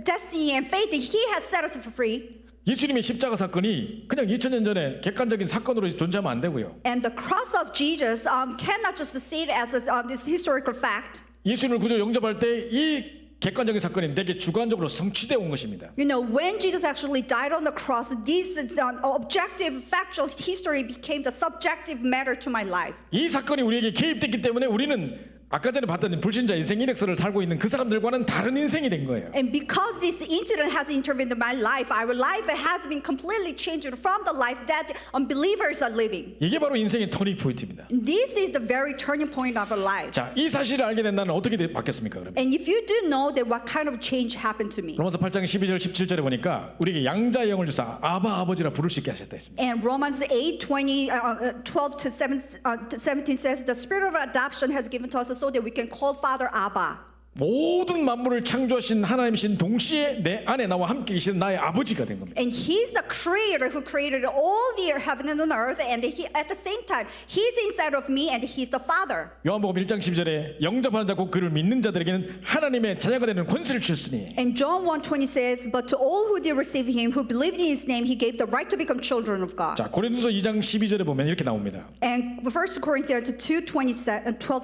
destiny and fate, he has set us free. 예수님의 십자가 사건이 그냥 2000년 전에 객관적인 사건으로 존재하면 안 되고요. And the cross of Jesus cannot just see it as this historical fact. 예수님을 구주 영접할 때 이 객관적인 사건이 내게 주관적으로 성취되어 온 것입니다. You know, when Jesus actually died on the cross, this objective, factual history became the subjective matter to my life. 이 사건이 우리에게 개입됐기 때문에 우리는 아까 전에 봤던 불신자 인생 이력서를 살고 있는 그 사람들과는 다른 인생이 된 거예요. And because this incident has intervened in my life, our life has been completely changed from the life that unbelievers are living. 이게 바로 인생의 터닝 포인트입니다. This is the very turning point of our life. 자, 이 사실을 알게 된 나는 어떻게 바뀌었습니까? 그러면 And if you do know that what kind of change happened to me. 로마서 8장 12절 17절에 보니까 우리에게 양자의 영을 주사 아바 아버지라 부를 수 있게 하셨다 했습니다. And Romans 8:12 to 17 says the spirit of adoption has given to us so that we can call Father Abba. 모든 만물을 창조하신 하나님이신 동시에 내 안에 나와 함께 계시는 나의 아버지가 된 겁니다. And he's the creator who created all the heaven and earth, and he, at the same time, he's inside of me and he's the Father. 요한복음 1장 12절에 영접하는 자 곧 그를 믿는 자들에게는 하나님의 자녀가 되는 권세를 주셨으니. And John 1:20 says, but to all who did receive him, who believed in his name, he gave the right to become children of God. 자, 고린도서 2장 12절에 보면 이렇게 나옵니다. And 1 Corinthians 2:12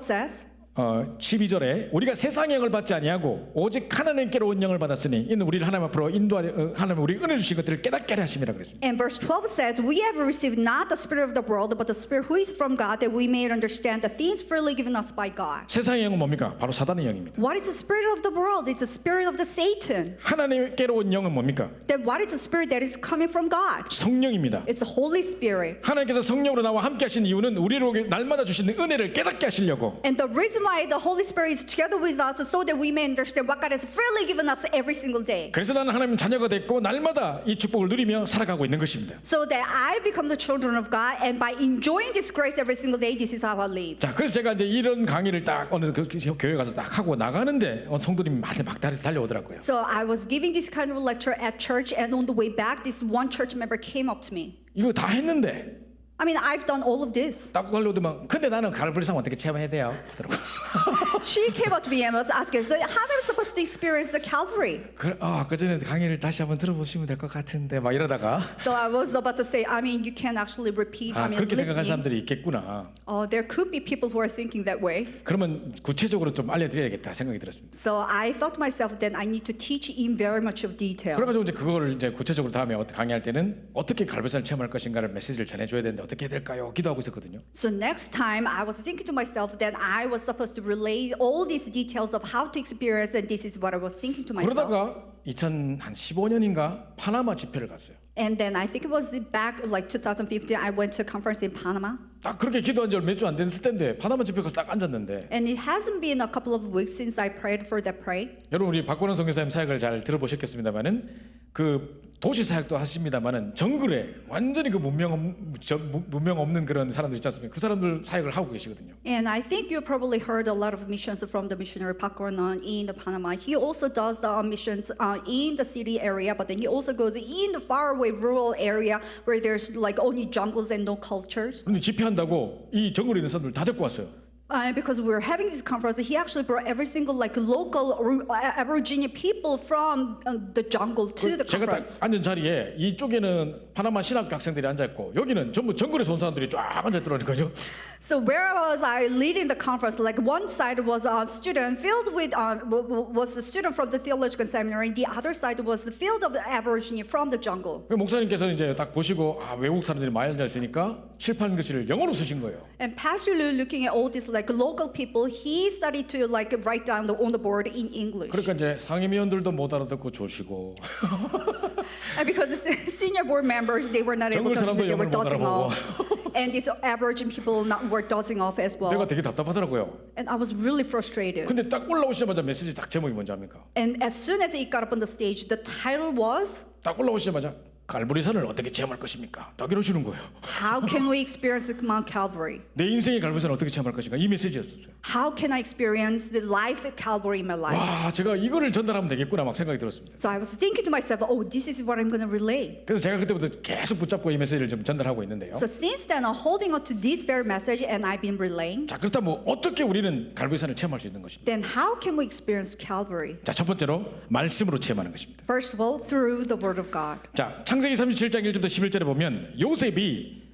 says, 12절에 우리가 세상의 영을 받지 아니하고 오직 하나님께로 온 영을 받았으니 이는 우리를 하나님 앞으로 인도하려 하나님 우리 은혜 주신 것들을 깨닫게 하려 하심이라 그랬습니다. And verse 12 says, we have received not the spirit of the world, but the spirit who is from God, that we may understand the things freely given us by God. 세상의 영은 뭡니까? 바로 사단의 영입니다. What is the spirit of the world? It's the spirit of the Satan. 하나님께로 온 영은 뭡니까? Then what is the spirit that is coming from God? 성령입니다. It's the Holy Spirit. 하나님께서 성령으로 나와 함께 하신 이유는 우리로 날마다 주시는 은혜를 깨닫게 하시려고. And the reason why the Holy Spirit is together with us is so that we may understand what God has freely given us every single day. 그래서 나는 하나님 자녀가 됐고 날마다 이 축복을 누리며 살아가고 있는 것입니다. So that I become the children of God, and by enjoying this grace every single day, this is how I live. 자, 그래서 제가 이제 이런 강의를 딱 어느 교회 가서 딱 하고 나가는데 성도님이 많이 막 달려오더라고요. So I was giving this kind of lecture at church, and on the way back, this one church member came up to me. 이거 다 했는데 I mean, I've done all of this. 딱 달려오더만 근데 나는 갈보리상 어떻게 체험해야 돼요? 그러더라고요. She came up to me and was asking, so how am I supposed to experience the Calvary? 아까 전에 강의를 다시 한번 들어보시면 될 것 같은데 막 이러다가 So I was about to say, I mean, you can actually repeat. I mean, 그렇게 생각하는 listening. 사람들이 있겠구나. There could be people who are thinking that way. 그러면 구체적으로 좀 알려드려야겠다 생각이 들었습니다. So I thought to myself, then I need to teach in very much of detail. 그래가지고 이제 그거를 이제 구체적으로 다음에 강의할 때는 어떻게 갈보리산을 체험할 것인가를 메시지를 전해줘야 되는데 어떻게 해야 될까요? 기도하고 있었거든요. So next time, I was thinking to myself that I was supposed to relay all these details of how to experience, and this is what I was thinking to myself. 그러다가 2015년인가 파나마 집회를 갔어요. And then I think it was back like 2015, I went to a conference in Panama. 딱 그렇게 기도한 지 몇 주 안 됐을 때인데 파나마 집회 가서 딱 앉았는데 And it hasn't been a couple of weeks since I prayed for that pray. 여러분 우리 박건원 선교사님 사역을 잘 들어보셨겠습니다만은 그 도시 사역도 하십니다만은 정글에 완전히 그 문명 없는 그런 사람들 있지 않습니까? 그 사람들 사역을 하고 계시거든요. And I think you probably heard a lot of missions from the missionary Pak Kornon in the Panama. He also does the missions in the city area, but then he also goes in the faraway rural area where there's like only jungles and no cultures. 근데 집회한다고 이 정글에 있는 사람들 다 데리고 왔어요. Because we were having this conference, he actually brought every single like local Aborigine people from the jungle to the 제가 딱 conference. 앉은 자리에 이쪽에는 파나마 신학교 학생들이 앉아 있고 여기는 전부 정글에서 온 사람들이 쫙 앉아 있더라니까요. So where was I leading the conference? Like one side was a student filled with was a student from the theological seminary. The other side was the field of the Aborigine from the jungle. 목사님께서는 이제 딱 보시고 외국 사람들이 많이 앉아 있으니까 칠판 글씨를 영어로 쓰신 거예요. And Pastor Lu, looking at all these like local people, he started to like write down on the board in English. 그러니까 이제 상임위원들도 못 알아듣고 조시고 And because the senior board members, they were not able to 정글 사람도 understand, they were 영어를 못 dozing 알아보고. off. And these Aborigine people were dozing off as well. 내가 되게 답답하더라고요. And I was really frustrated. 근데 딱 올라오시자마자 메시지 딱 제목이 뭔지 압니까? And as soon as it got up on the stage, the title was, 딱 올라오시자마자 갈보리산을 어떻게 체험할 것입니까? 딱 이러시는 거예요. How can we experience Mount Calvary? 내 인생의 갈보리산을 어떻게 체험할 것인가? 이 메시지였었어요. How can I experience the life at Calvary in my life? 와, 제가 이거를 전달하면 되겠구나 막 생각이 들었습니다. So I was thinking to myself, oh, this is what I'm going to relay. 그래서 제가 그때부터 계속 붙잡고 이 메시지를 좀 전달하고 있는데요. So since then, I'm holding on to this very message, and I've been relaying. 자, 그렇다면 어떻게 우리는 갈보리산을 체험할 수 있는 것입니까? Then how can we experience Calvary? 자, 첫 번째로 말씀으로 체험하는 것입니다. First of all, through the Word of God. 자, 창세기 37장 1절부터 11절에 보면 요셉이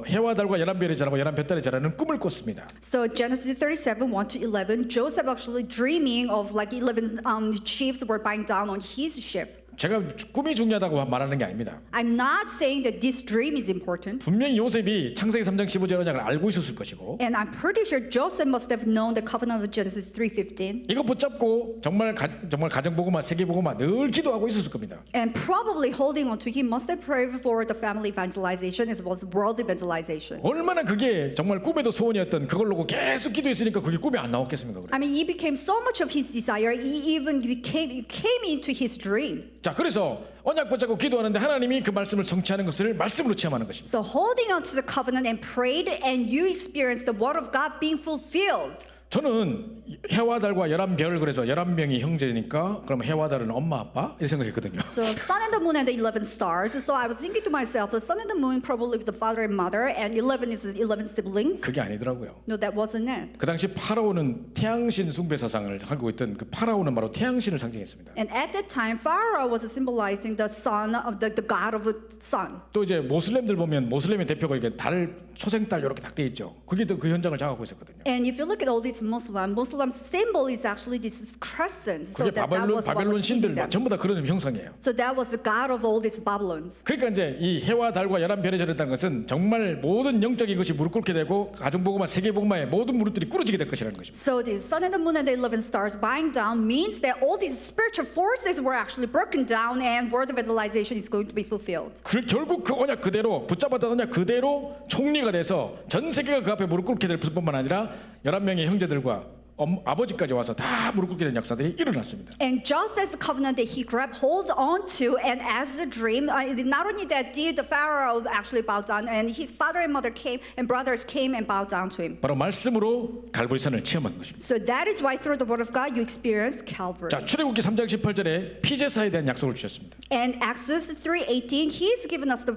해와 달과 11별의 자라고 11뱃달의 자라는 꿈을 꿨습니다. So Genesis 37, 1 to 11, Joseph actually dreaming of like 11 chiefs were bowing down on his ship. 제가 꿈이 중요하다고 말하는 게 아닙니다. I'm not saying that this dream is important. 분명히 요셉이 창세기 3장 15절 언약을 알고 있었을 것이고 And I'm pretty sure Joseph must have known the covenant of Genesis 3:15. 이거 붙잡고 정말 가정복음화 세계복음화 늘 기도하고 있었을 겁니다. And probably holding on to him must have prayed for the family evangelization as well as world evangelization. 얼마나 그게 정말 꿈에도 소원이었던 그걸 놓고 계속 기도했으니까 그게 꿈에 안 나왔겠습니까? 그래. I mean, it became so much of his desire, he even came into his dream. 자, 그래서 언약 붙잡고 기도하는데 하나님이 그 말씀을 성취하는 것을 말씀으로 체험하는 것입니다. So holding on to the covenant and prayed, and you experienced the word of God being fulfilled. 저는 해와 달과 11별 그래서 11명이 형제니까 그럼 해와 달은 엄마 아빠 이 생각했거든요. So sun and the moon and the 11 stars. So I was thinking to myself, the sun and the moon probably the father and mother, and 11 is 11 siblings. 그게 아니더라고요. No, that wasn't it. 그 당시 파라오는 태양신 숭배 사상을 하고 있던 그 파라오는 바로 태양신을 상징했습니다. And at that time, Pharaoh was symbolizing the son of the god of the sun. 또 이제 모슬렘들 보면 모슬렘의 대표가 이게 달 초생달 이렇게 딱 돼 있죠. 그게 또 그 현장을 장악하고 있었거든요. And if you look at all these is Muslim. Muslim's symbol is actually this crescent. So 그게 that was what 바벨론 was feeding 신들 them. 전부 다 그런 형상이에요. So that was the god of all these Babylons. 그러니까 이제 이 해와 달과 11별이 절했다는 것은 정말 모든 영적인 것이 무릎 꿇게 되고 가정복음화 세계복음화의 모든 무릎들이 꿇어지게 될 것이라는 것입니다. So the sun and the moon and the 11 stars bowing down means that all these spiritual forces were actually broken down and word evangelization is going to be fulfilled. 결국 그 언약 그대로 붙잡았던 언약 그대로 총리가 돼서 전 세계가 그 앞에 무릎 꿇게 될 뿐만 아니라 11명의 형제들과 아버지까지 와서 다 무릎 꿇게 된 역사들이 일어났습니다. And just as the covenant that he grabbed hold onto, and as a dream, not only that did the Pharaoh actually bow down, and his father and mother came, and brothers came and bowed down to him. 바로 말씀으로 갈보리산을 체험한 것입니다. So that is why through the word of God you experience Calvary. 자, 출애굽기 3장 18절에 피제사에 대한 약속을 주셨습니다. And Exodus 3:18, he's given us the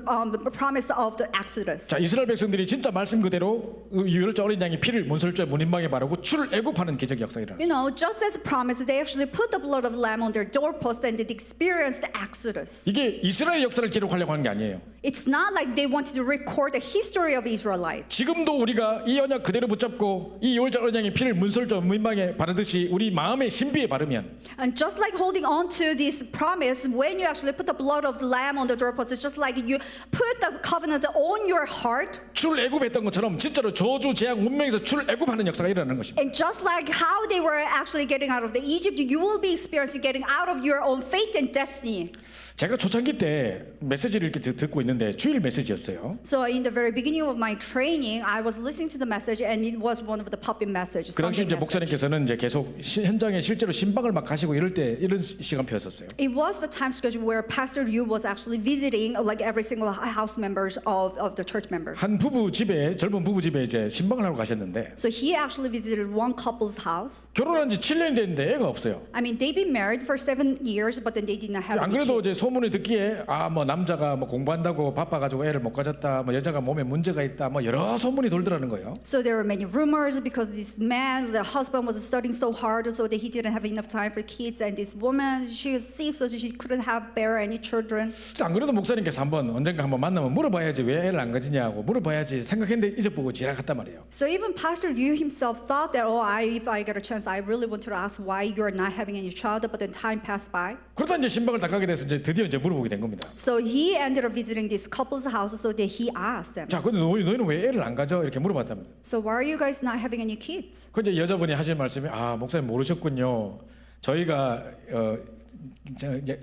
promise of the Exodus. 자, 이스라엘 백성들이 진짜 말씀 그대로 유월절 어린 양의 피를 문설주에 문인방에 바르고 출애굽하는 기적 역사가 You 일어났습니다. know, just as promised, they actually put the blood of lamb on their doorpost and they experienced the Exodus. 이게 이스라엘 역사를 기록하려고 하는 게 아니에요. It's not like they wanted to record the history of Israelites. 지금도 우리가 이 언약 그대로 붙잡고 이 유월절 어린 양의 피를 문설주 문인방에 바르듯이 우리 마음의 신비에 바르면 And just like holding on to this promise, when you actually put the blood of the lamb on the doorpost, it's just like you put the covenant on your heart. 출애굽했던 것처럼 진짜로 저주 재앙 운명에서 출애굽하는 역사가 일어나는 것입니다. And just like how they were actually getting out of the Egypt, you will be experiencing getting out of your own fate and destiny. 제가 초창기 때 메시지를 이렇게 듣고 있는데 주일 메시지였어요. So in the very beginning of my training, I was listening to the message, and it was one of the puppet messages. 그 당시 이제 Sunday message. 목사님께서는 이제 계속 현장에 실제로 신방을 막 가시고 이럴 때 이런 시간표였었어요. It was the time schedule where Pastor Yu was actually visiting like every single house members of the church members. 한 부부 집에 젊은 부부 집에 이제 신방을 하러 가셨는데 So he actually visited one couple's house. 결혼한 지 7년 됐는데 애가 없어요. I mean, they've been married for 7 years, but then they did not have 안 any 그래도 kids. 이제 소문을 듣기에 뭐 남자가 뭐 공부한다고 바빠가지고 애를 못 가졌다, 뭐 여자가 몸에 문제가 있다, 뭐 여러 소문이 돌더라는 거예요. So there were many rumors because this man, the husband, was studying so hard so that he didn't have enough time for kids, and this woman, she was sick, so she couldn't bear any children. 그래서 안 그래도 목사님께서 언젠가 한번 만나면 물어봐야지 왜 애를 안 가지냐고 물어봐야지 생각했는데 잊어보고 지나갔단 말이에요. So even Pastor Yu himself thought that, if I get a chance, I really want to ask why you're not having any child, but then time passed by. 그러다 이제 신방을 다 가게 돼서 이제 드디어 이제 물어보게 된 겁니다. So he ended up visiting this couple's house so that he asked them. 자, 근데 너희는 왜 애를 안 가져? 이렇게 물어봤답니다. So why are you guys not having any kids? 그 이제 여자분이 하신 말씀이 목사님 모르셨군요. 저희가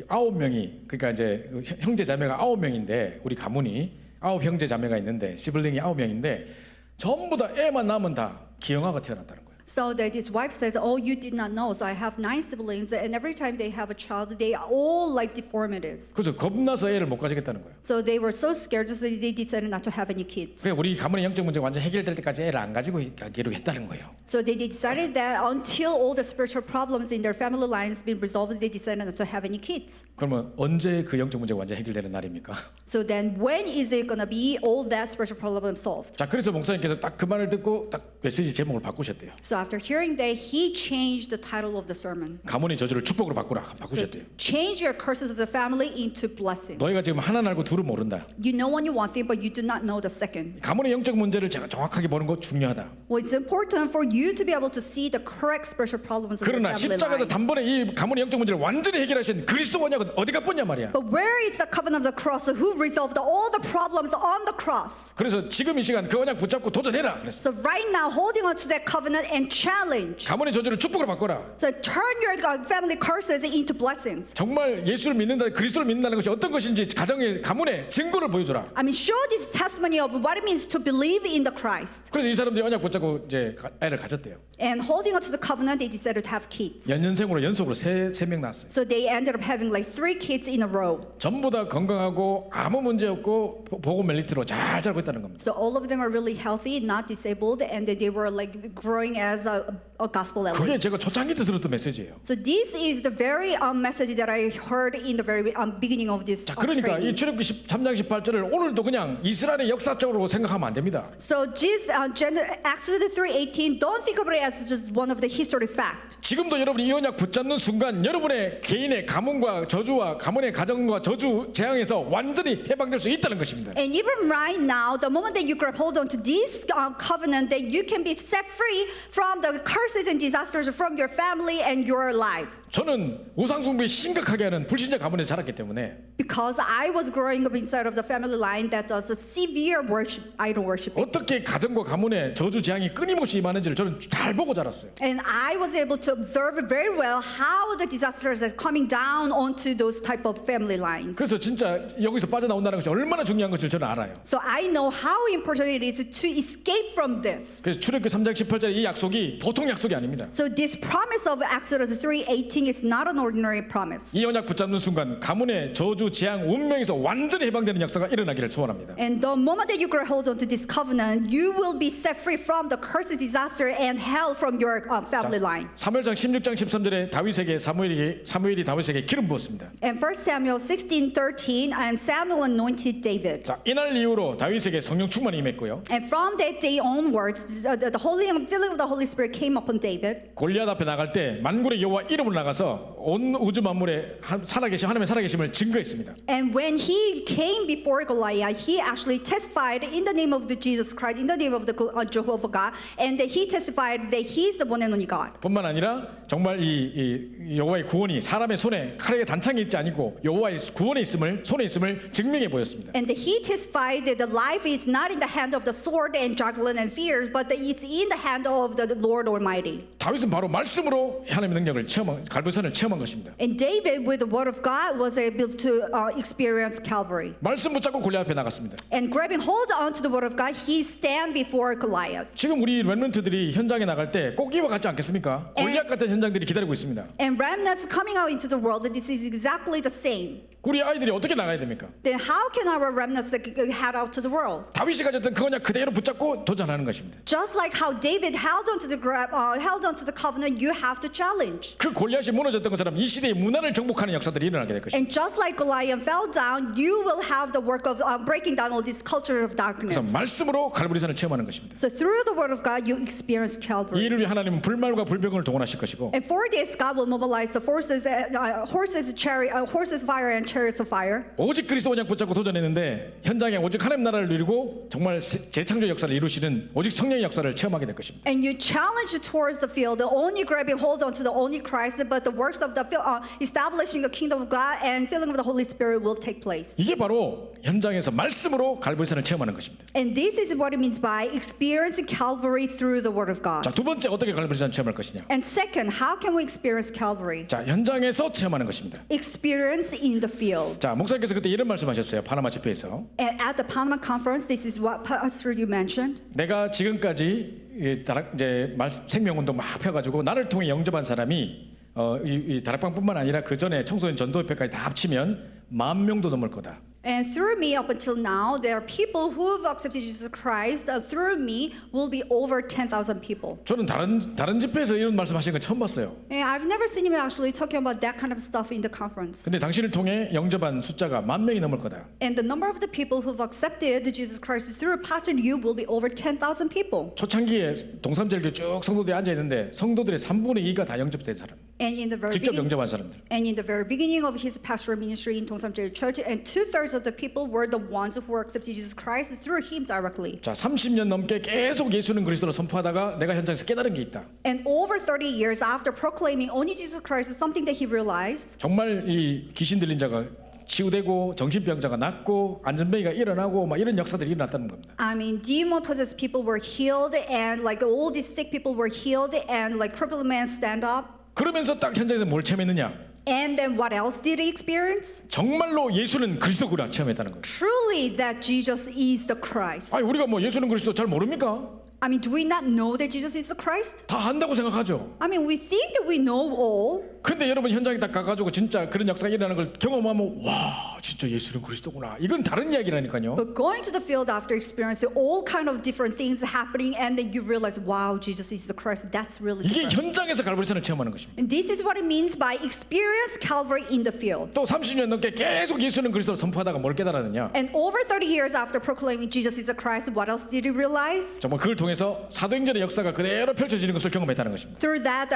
9명이 그러니까 이제 형제 자매가 9명인데 우리 가문이 9 형제 자매가 있는데 시블링이 9명인데 전부 다 애만 낳으면 다 기형아가 태어났다는 거예요. So that his wife says, you did not know. So I have 9 siblings, and every time they have a child, they are all like deformities. 그래서 겁나서 애를 못 가지겠다는 거예요. So they were so scared, so they decided not to have any kids. 그러니까 우리 가문의 영적 문제가 완전 해결될 때까지 애를 안 가지고 가기로 했다는 거예요. So they decided that until all the spiritual problems in their family lines been resolved, they decided not to have any kids. 그러면 언제 그 영적 문제가 완전 해결되는 날입니까? So then when is it going to be all that spiritual problem solved? 자, 그래서 목사님께서 딱 그 말을 듣고 딱 메시지 제목을 바꾸셨대요. So after hearing that, he changed the title of the sermon. 가문의 저주를 축복으로 So 바꾸셨대요. change your curses of the family into blessings. 너희가 지금 하나 알고 둘은 모른다. You know only one thing, but you do not know the second. 가문의 영적 문제를 제가 정확하게 보는 거 중요하다. Well, it's important for you to be able to see the correct spiritual problems of your 그러나 family 십자가에서 line. 단번에 이 가문의 영적 문제를 완전히 해결하신 그리스도 언약은 어디가 뻔냐 말이야. But where is the covenant of the cross who resolved all the problems on the cross? 그래서 지금 이 시간 그 언약 붙잡고 도전해라 그랬어. So right now, holding on to that covenant and challenge. 가문의 저주를 축복으로 바꿔라. So turn your family curses into blessings. 정말 예수를 믿는다, 그리스도를 믿는다는 것이 어떤 것인지 가정의 가문의 증거를 보여줘라. I mean, show this testimony of what it means to believe in the Christ. 그래서 이 사람들이 언약 붙잡고 이제 애를 가졌대요. And holding on to the covenant, they decided to have kids. 연년생으로 연속으로 세 명 낳았어요. So they ended up having like 3 kids in a row. 전부 다 건강하고 아무 문제 없고 복음 멜리트로 잘 자고 있다는 겁니다. So all of them are really healthy, not disabled, and they were like growing as a gospel elite. 그게 제가 초창기 때 들었던 메시지예요. So this is the very message that I heard in the very beginning of this 자, 그러니까 이 training. 출애굽기 3장 18절을 오늘도 그냥 이스라엘의 역사적으로 생각하면 안 됩니다. So Jesus, Exodus 3:18, don't think of it as just one of the history fact. 지금도 여러분이 이 언약 붙잡는 순간 여러분의 개인의 가문과 저주와 가문의 가정과 저주 재앙에서 완전히 해방될 수 있다는 것입니다. And even right now, the moment that you grab hold onto this covenant, that you can be set free from the curses and disasters from your family and your life. 저는 우상숭배 심각하게 하는 불신자 가문에 자랐기 때문에 Because I was growing up inside of the family line that does a severe worship, idol worship. 어떻게 가정과 가문에 저주 재앙이 끊임없이 임하는지를 저는 잘 보고 자랐어요. And I was able to observe very well how the disasters are coming down onto those type of family lines. 그래서 진짜 여기서 빠져나온다는 것이 얼마나 중요한 것을 저는 알아요. So I know how important it is to escape from this. 그래서 출애굽기 3장 18절의 이 약속이 보통 약속이 아닙니다. So this promise of Exodus 3:18 is not an ordinary promise. 이 언약 붙잡는 순간 가문의 저주, 재앙, 운명에서 완전히 해방되는 역사가 일어나기를 소원합니다. And the moment that you grab hold onto this covenant, you will be set free from the curses, disaster, and hell from your family line. 사무엘상 16장 13절에 다윗에게 사무엘이 다윗에게 기름 부었습니다. And 1 Samuel 16:13, and Samuel anointed David. 자, 이날 이후로 다윗에게 성령 충만이 임했고요. And from that day onwards, the holy filling of the Holy Spirit came upon David. 골리앗 앞에 나갈 때 만군의 여호와 이름으로 나가서 온 우주 만물에 살아계신 하나님의 살아계심을 증거했습니다. And when he came before Goliath, he actually testified in the name of the Jesus Christ, in the name of the Jehovah God, and that he testified that he is the one and only God. 뿐만 아니라 정말 이 여호와의 구원이 사람의 손에 칼의 단창이 있지 아니고 여호와의 구원에 있음을 손에 있음을 증명해 보였습니다. And that he testified that the life is not in the hand of the sword and javelin and fears, but that it's in the hand of the Lord Almighty. 다윗은 바로 말씀으로 하나님의 능력을 갈보선을 체험한 것입니다. And David, with the word of God, was able to experience Calvary. 말씀 붙잡고 골리앗 앞에 나갔습니다. And grabbing hold onto the word of God, he stand before Goliath. 지금 우리 렘넌트들이 현장에 나갈 때 꼭 이와 같지 않겠습니까? 골리앗 같은 현장들이 기다리고 있습니다. And remnants coming out into the world, this is exactly the same. 우리 아이들이 어떻게 나가야 됩니까? Then how can our remnants head out to the world? 다윗이 가졌던 그 언약 그대로 붙잡고 도전하는 것입니다. Just like how David held onto the covenant, you have to challenge. 그 골리앗이 무너졌던 것처럼 이 시대의 문화를 정복하는 역사들이 일어나게 될 것입니다. And just like Goliath fell down, you will have the work of breaking down all this culture of darkness. 그래서 말씀으로 갈보리산을 체험하는 것입니다. So through the word of God, you experience 이 Calvary. 일을 위해 하나님은 불말과 불병을 동원하실 것이고 And for this, God will mobilize the horses, fire, and chariots of fire. 오직 그리스도 언약 붙잡고 도전했는데 현장에 오직 하나님 나라를 누리고 정말 재창조 역사를 이루시는 오직 성령의 역사를 체험하게 될 것입니다. And you challenge towards the field, the only grabbing hold onto the only Christ, but the works of the establishing the kingdom of God and filling of the Holy Spirit will take place. 이게 바로 현장에서 말씀으로 갈보리산을 체험하는 것입니다. And this is what it means by experiencing Calvary through the Word of God. 자, 두 번째 어떻게 갈보리산 체험할 것이냐? And second, how can we experience Calvary? 자, 현장에서 체험하는 것입니다. Experience in the field. 자, 목사님께서 그때 이런 말씀하셨어요. 파나마 집회에서. And at the Panama conference, this is what Pastor you mentioned. 내가 지금까지 이제 생명운동 막 펴가지고 나를 통해 영접한 사람이 이 다락방뿐만 아니라 그 전에 청소년 전도협회까지 다 합치면 10,000명도 넘을 거다. And through me, up until now, there are people who have accepted Jesus Christ. Through me, will be over 10,000 people. 저는 다른 집회에서 이런 말씀하시는 거 처음 봤어요. And I've never seen him actually talking about that kind of stuff in the conference. 근데 당신을 통해 영접한 숫자가 10,000명이 넘을 거다. And the number of the people who've accepted Jesus Christ through Pastor Yu will be over 10,000 people. 초창기에 동삼절교 쭉 성도들이 앉아 있는데 성도들의 3분의 2가 다 영접된 사람. And in the very 직접 beginning, 영접한 사람들. and in the very beginning of his pastoral ministry in Dongsamjeol Church, and 2/3 of the people were the ones who accepted Jesus Christ through him directly. 자, 30년 넘게 계속 예수는 그리스도를 선포하다가 내가 현장에서 깨달은 게 있다. And over 30 years after proclaiming only Jesus Christ is something that he realized. 정말 이 귀신 들린 자가 치유되고 정신병자가 낫고 안전뱅이가 일어나고 막 이런 역사들이 일어났다는 겁니다. I mean, demon-possessed people were healed, and like all these sick people were healed, and like crippled men stand up. 그러면서 딱 현장에서 뭘 체험했느냐? And then what else did he experience? 정말로 예수는 그리스도구나 체험했다는 거예요. Truly, that Jesus is the Christ. 아니 우리가 뭐 예수는 그리스도 잘 모릅니까? I mean, do we not know that Jesus is the Christ? 다 안다고 생각하죠. I mean, we think that we know all. 근데 여러분 현장에 딱 가가지고 진짜 그런 역사가 일어나는 걸 경험하면 와 진짜 예수는 그리스도구나. 이건 다른 이야기라니까요. But going to the field after experiencing all kind of different things happening, and then you realize, wow, Jesus is the Christ. That's really 이게 different. 현장에서 갈보리산을 체험하는 것입니다. And this is what it means by experience Calvary in the field. 또 30년 넘게 계속 예수는 그리스도를 선포하다가 뭘 깨달았느냐? And over 30 years after proclaiming Jesus is the Christ, what else did he realize? 정말 그걸 통해서 사도행전의 역사가 그대로 펼쳐지는 것을 경험했다는 것입니다. Through that,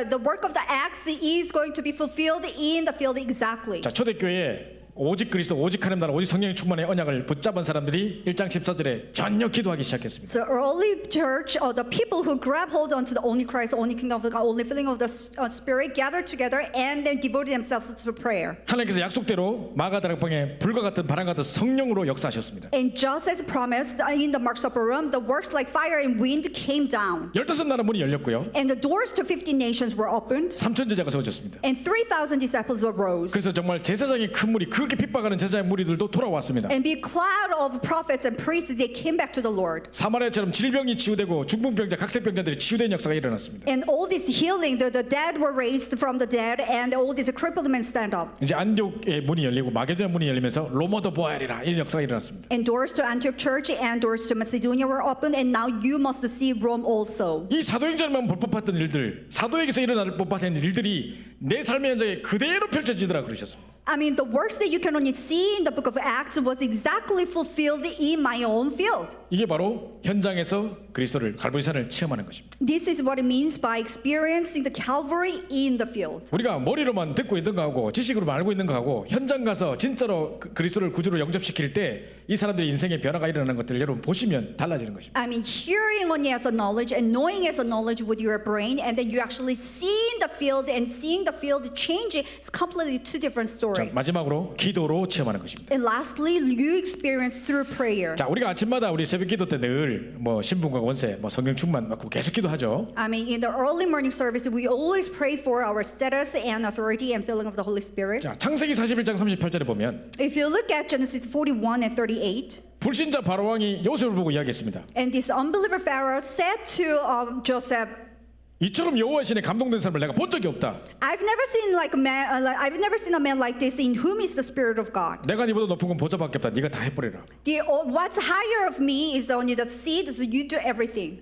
the work of the Acts is going to be fulfilled in the field exactly. 자, 초대교회에 오직 그리스도, 오직 하나님 나라, 오직 성령의 충만의 언약을 붙잡은 사람들이 1장 14절에 전혀 기도하기 시작했습니다. So early church, or the people who grab hold onto the only Christ, only kingdom of God, only filling of the Spirit, gathered together and then devoted themselves to prayer. 하나님께서 약속대로 마가다락방에 불과 같은 바람 같은 성령으로 역사하셨습니다. And just as promised, in the Mark's upper room, the works like fire and wind came down. 15나라 문이 열렸고요. And the doors to 50 nations were opened. 3천 제자가 세워졌습니다. And 3,000 disciples arose. 그래서 정말 제사장의 큰 무리, 그렇게 핍박하는 제사장의 무리들도 돌아왔습니다. And be cloud of prophets and priests, they came back to the Lord. 사마리아처럼 질병이 치유되고 중풍병자, 각색병자들이 치유된 역사가 일어났습니다. And all this healing, the dead were raised from the dead, and all these crippled men stand up. 이제 안디옥의 문이 열리고 마게도냐 문이 열리면서 로마도 보아야리라 이런 역사가 일어났습니다. And doors to Antioch church and doors to Macedonia were opened, and now you must see Rome also. 이 사도행전만 볼 법했던 일들, 사도에게서 일어날 법한 일들이 내 삶의 현장에 그대로 펼쳐지더라 그러셨습니다. I mean, the works that you can only see in the book of Acts was exactly fulfilled in my own field. 이게 바로 현장에서 그리스도를 갈보리산을 체험하는 것입니다. This is what it means by experiencing the Calvary in the field. 우리가 머리로만 듣고 있는 거하고 지식으로만 알고 있는 거하고 현장 가서 진짜로 그리스도를 구주로 영접시킬 때 이 사람들의 인생의 변화가 일어나는 것들을 여러분 보시면 달라지는 것입니다. I mean, hearing only as a knowledge and knowing as a knowledge with your brain, and then you actually seeing the field and seeing the field changing is completely two different 자, stories. 마지막으로 기도로 체험하는 것입니다. And lastly, you experience through prayer. 자, 우리가 아침마다 우리 새벽 기도 때 늘 뭐 신분과 권세, 뭐 성령 충만 받고 계속 기도하죠. I mean, in the early morning service, we always pray for our status and authority and filling of the Holy Spirit. 자, 창세기 41장 38절에 보면 If you look at Genesis 41 and 38, 불신자 바로 왕이 요셉을 보고 이야기했습니다. and this unbeliever Pharaoh said to Joseph, 이처럼 여호와의 신에 감동된 사람을 내가 본 적이 없다. I've never seen I've never seen a man like this in whom is the Spirit of God. 내가 네보다 높은 건 보좌밖에 없다. 네가 다 해버리라. What's higher of me is only the seed, so you do everything.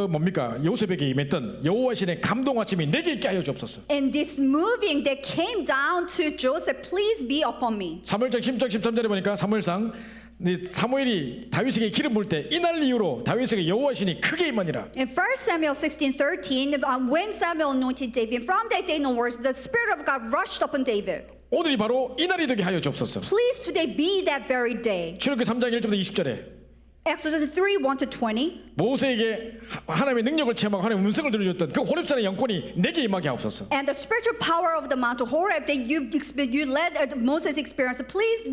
뭡니까? 요셉에게 임했던 여호와의 신의 감동하심이 내게 있게 하여 주옵소서. And this moving that came down to Joseph, please be upon me. 사무엘장 10장 13절에 보니까 사무엘상 사무엘이 다윗에게 기름 부을 때 이날 이후로 다윗에게 여호와의 신이 크게 임하니라. In 1 Samuel 16:13, when Samuel anointed David, from that day onwards, the Spirit of God rushed upon David. 오늘이 바로 이날이 되게 하여 주옵소서. Please today be that very day. 출애굽기 3장 1절부터 20절에 Exodus 3, 1-20. 모세에게 하나님의 능력을 체험하고 하나님의 음성을 들려줬던 그 호렙산의 영권이 내게 임하게 하옵소서. And the spiritual power of the Mount Horeb that you led Moses experience, please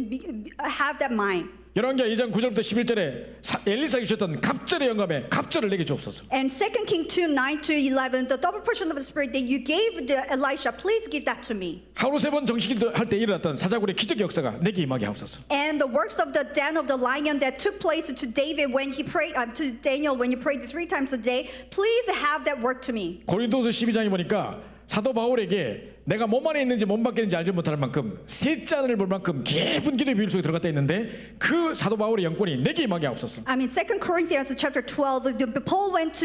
have that mind. 열왕기하 2장 9절부터 11절에 엘리사가 주셨던 갑절의 영감에 갑절을 내게 주옵소서. And 2 King 2, 9-11, the double portion of the Spirit that you gave to Elisha, please give that to me. 하루 3번 정식기도 할 때 일어났던 사자굴의 기적의 역사가 내게 임하게 하옵소서. And the works of the den of the lion that took place to David when he prayed, to Daniel when he prayed 3 times a day, please have that work to me. 고린도서 12장에 보니까 사도 바울에게 내가 몸 안에 있는지 몸 밖에 있는지 알지 못할 만큼 세 잔을 볼 만큼 깊은 기도의 비밀 속에 들어갔다 있는데 그 사도 바울의 영권이 내게 임하게 하옵소서. I mean, 2 Corinthians chapter 12, Paul went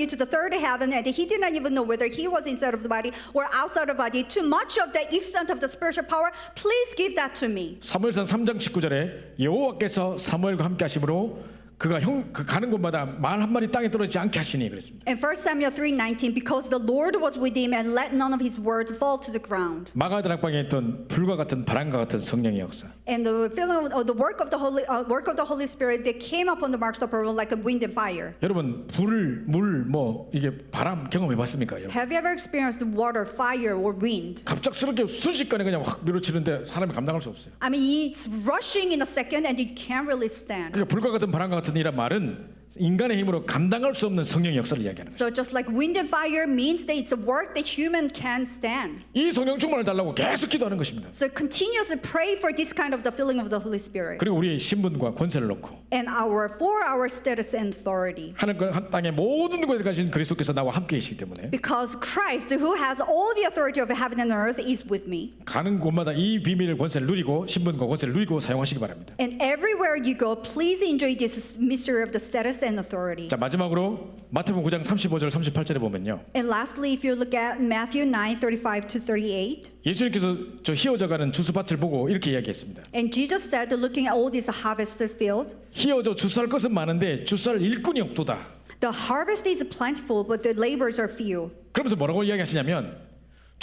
into the third heaven, and he did not even know whether he was inside of the body or outside of the body. Too much of the extent of the spiritual power, please give that to me. 사무엘상 3장 19절에 여호와께서 사무엘과 함께 하심으로 그가 그 가는 곳마다 말 한 마리 땅에 떨어지지 않게 하시니 그랬습니다. And 1 Samuel 3:19, because the Lord was with him and let none of his words fall to the ground. 마가다락방에 있던 불과 같은 바람과 같은 성령의 역사. And the feeling of the work of the Holy Spirit that came upon the Mark's upper room like a wind and fire. 여러분 불, 물, 뭐 이게 바람 경험해봤습니까? 여러분? Have you ever experienced water, fire, or wind? 갑작스럽게 순식간에 그냥 확 밀어치는데 사람이 감당할 수 없어요. I mean, it's rushing in a second, and you can't really stand. 그러니까 불과 같은 바람과 같은 이란 말은 인간의 힘으로 감당할 수 없는 성령의 역사를 이야기하는 거예요. So just like wind and fire means that it's a work that human can't stand. 이 성령 충만을 달라고 계속 기도하는 것입니다. So continuously pray for this kind of the filling of the Holy Spirit. 그리고 우리의 신분과 권세를 놓고 And for our status and authority. 하늘 땅의 모든 것을 가진 그리스도께서 나와 함께 계시기 때문에 Because Christ, who has all the authority of heaven and earth, is with me. 가는 곳마다 이 비밀을 권세를 누리고 신분과 권세를 누리고 사용하시기 바랍니다. And everywhere you go, please enjoy this mystery of the status and authority. 자, 마지막으로 마태복음 9장 35절 38절에 보면요. And lastly, if you look at Matthew 9:35-38, 예수님께서 저 휘어져가는 주수밭을 보고 이렇게 이야기했습니다. and Jesus said, looking at all these harvesters field, 휘어져 주수할 것은 많은데 주수할 일꾼이 없도다. the harvest is plentiful, but the laborers are few. 그러면서 뭐라고 이야기하시냐면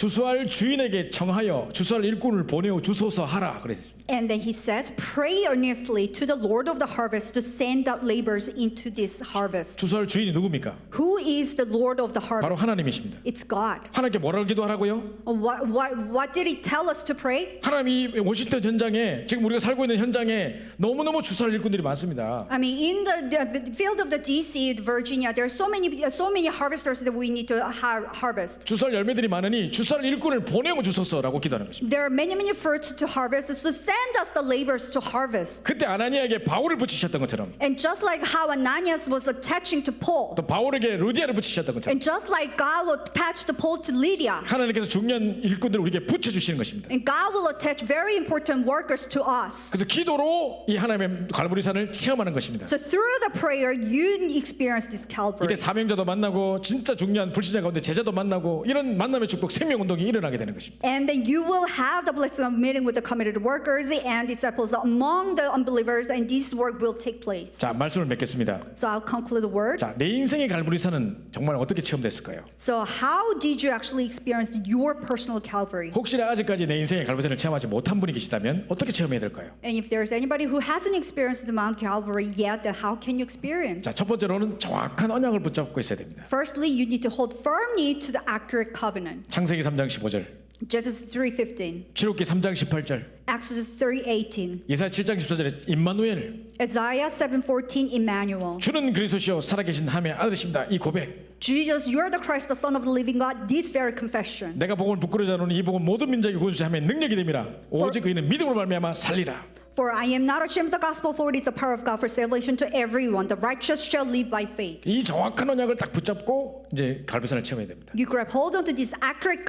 주수할 주인에게 청하여 주수할 일꾼을 보내어 주소서 하라 그랬습니다. And then he says, pray earnestly to the Lord of the harvest to send out laborers into this harvest. 주수할 주인이 누굽니까? Who is the Lord of the 바로 harvest? 하나님이십니다. It's God. 하나님께 뭐라고 기도하라고요? What did he tell us to pray? 하나님이 워싱턴 현장에 지금 우리가 살고 있는 현장에 너무너무 주수할 일꾼들이 많습니다. I mean, in the field of the DC, Virginia, there are so many harvesters that we need to harvest. 주수할 열매들이 많으니 주수할 일꾼을 보내어 주소서라고 기도하는 것입니다. There are many fruits to harvest, so send us the laborers to harvest. 그때 아나니아에게 바울을 붙이셨던 것처럼 And just like how Ananias was attaching to Paul, 또 바울에게 루디아를 붙이셨던 것처럼 and just like God will attach the Paul to Lydia, 하나님께서 중요한 일꾼들을 우리에게 붙여주시는 것입니다. and God will attach very important workers to us. 그래서 기도로 이 하나님의 갈보리산을 체험하는 것입니다. So through the prayer, you experience this 이때 Calvary. 사명자도 만나고 진짜 중요한 불신자 가운데 제자도 만나고 이런 만남의 축복 생명운동이 일어나게 되는 것입니다. And then you will have the blessing of meeting with the committed workers and disciples among the unbelievers, and this work will take place. 자, 말씀을 맺겠습니다. So I'll conclude the word. 자, 내 인생의 갈보리산은 정말 어떻게 체험됐을까요? So how did you actually experience your personal Calvary? 혹시나 아직까지 내 인생의 갈보리산을 체험하지 못한 분이 계시다면 어떻게 체험해야 될까요? And if there's anybody who hasn't experienced the Mount Calvary yet, then how can you experience? 자, 첫 번째로는 정확한 언약을 붙잡고 있어야 됩니다. Firstly, you need to hold firmly to the accurate covenant. 창세기 3장 15절, Genesis 3:15, 출애굽기 3장 18절, Exodus 3:18, 예사야 7장 14절에 임마누엘, Isaiah 7:14, Emmanuel. 주는 그리스도시요 살아계신 하나님의 아들이십니다. 이 고백. Jesus, you are the Christ, the Son of the living God. This very confession. 내가 복음을 부끄러워하지 않으니 이 복음 모든 민족이 구원주시 하면 능력이 됨이라. 오직 그이는 믿음으로 말미암아 살리라. For I am not ashamed of the gospel, for it is the power of God for salvation to everyone. The righteous shall live by faith. 이 정확한 언약을 딱 붙잡고 이제 갈보산을 체험해야 됩니다. You grab hold onto this accurate